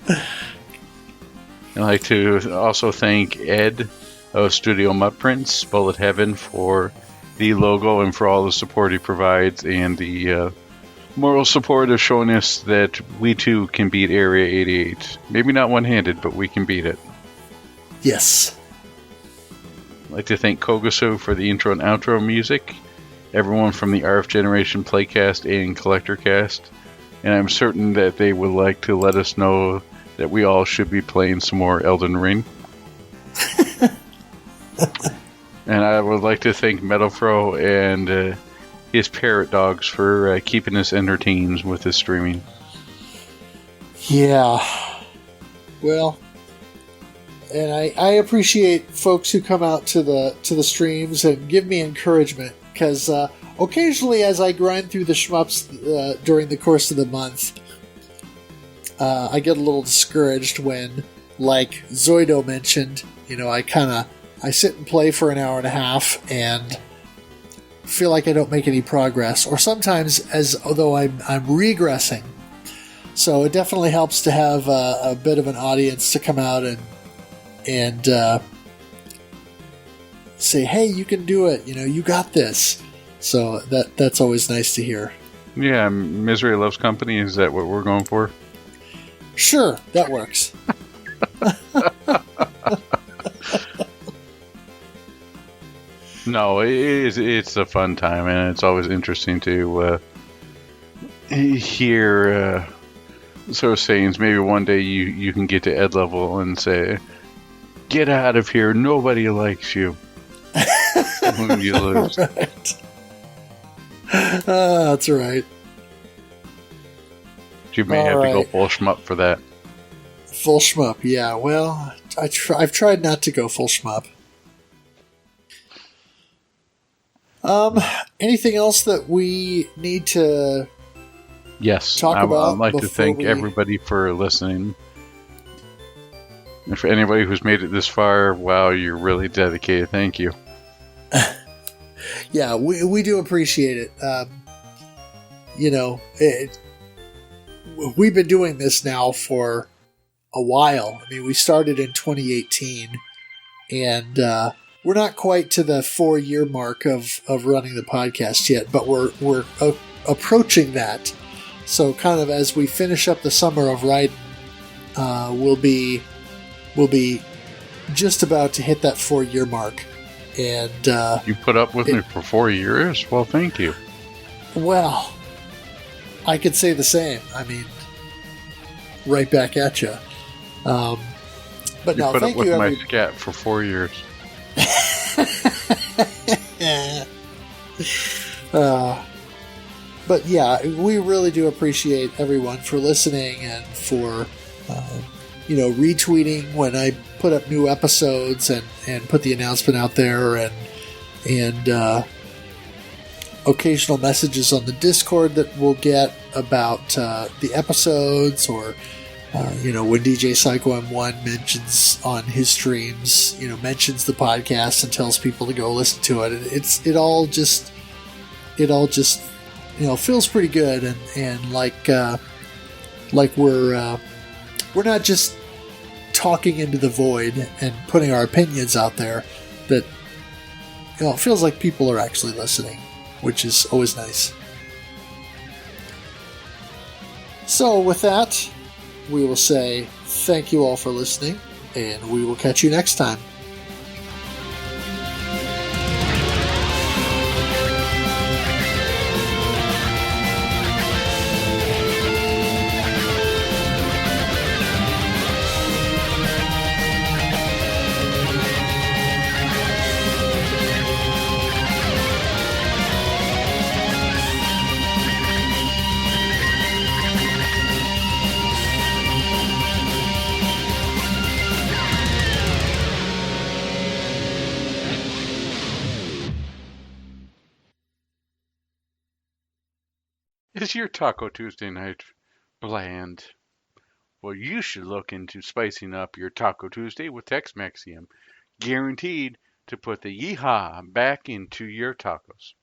I'd like to also thank Ed of Studio Mutt Prints, Bullet Heaven, for the logo and for all the support he provides, and the moral support of showing us that we too can beat Area 88. Maybe not one-handed, but we can beat it. Yes. I'd like to thank Kogasu for the intro and outro music, everyone from the RF Generation Playcast and Collector Cast, and I'm certain that they would like to let us know that we all should be playing some more Elden Ring. And I would like to thank MetalFRO and his parrot dogs for keeping us entertained with his streaming. Yeah. Well, and I appreciate folks who come out to the streams and give me encouragement, because occasionally as I grind through the shmups during the course of the month, I get a little discouraged when, like Zoido mentioned, I sit and play for an hour and a half and feel like I don't make any progress, or sometimes as though I'm regressing. So it definitely helps to have a bit of an audience to come out and say, "Hey, you can do it. You got this." So that's always nice to hear. Yeah, misery loves company. Is that what we're going for? Sure, that works. No, it's a fun time, and it's always interesting to hear sort of sayings. Maybe one day you can get to Ed level and say, "Get out of here, nobody likes you." When you lose. Right. That's right. You may have to go full shmup for that. Full shmup, yeah. Well, I've tried not to go full shmup. Anything else that we need to talk about? I'd like to thank everybody for listening. And for anybody who's made it this far, wow, you're really dedicated. Thank you. Yeah, we do appreciate it. We've been doing this now for a while. I mean, we started in 2018, and we're not quite to the 4-year mark of running the podcast yet, but we're approaching that. So, kind of as we finish up the summer of Raiden, we'll be just about to hit that 4-year mark. And you put up with me for 4 years? Well, thank you. Well, I could say the same. I mean, right back at you. But you no, put thank up with you. My scat for 4 years. But yeah, we really do appreciate everyone for listening and for retweeting when I put up new episodes and put the announcement out there, and occasional messages on the Discord that we'll get about the episodes, or when DJ Psycho M1 mentions on his streams, mentions the podcast and tells people to go listen to it. It all just feels pretty good, and like we're not just talking into the void and putting our opinions out there. That it feels like people are actually listening, which is always nice. So with that, we will say thank you all for listening, and we will catch you next time. Is your Taco Tuesday night bland? Well, you should look into spicing up your Taco Tuesday with Tex-Mexium, guaranteed to put the yeehaw back into your tacos.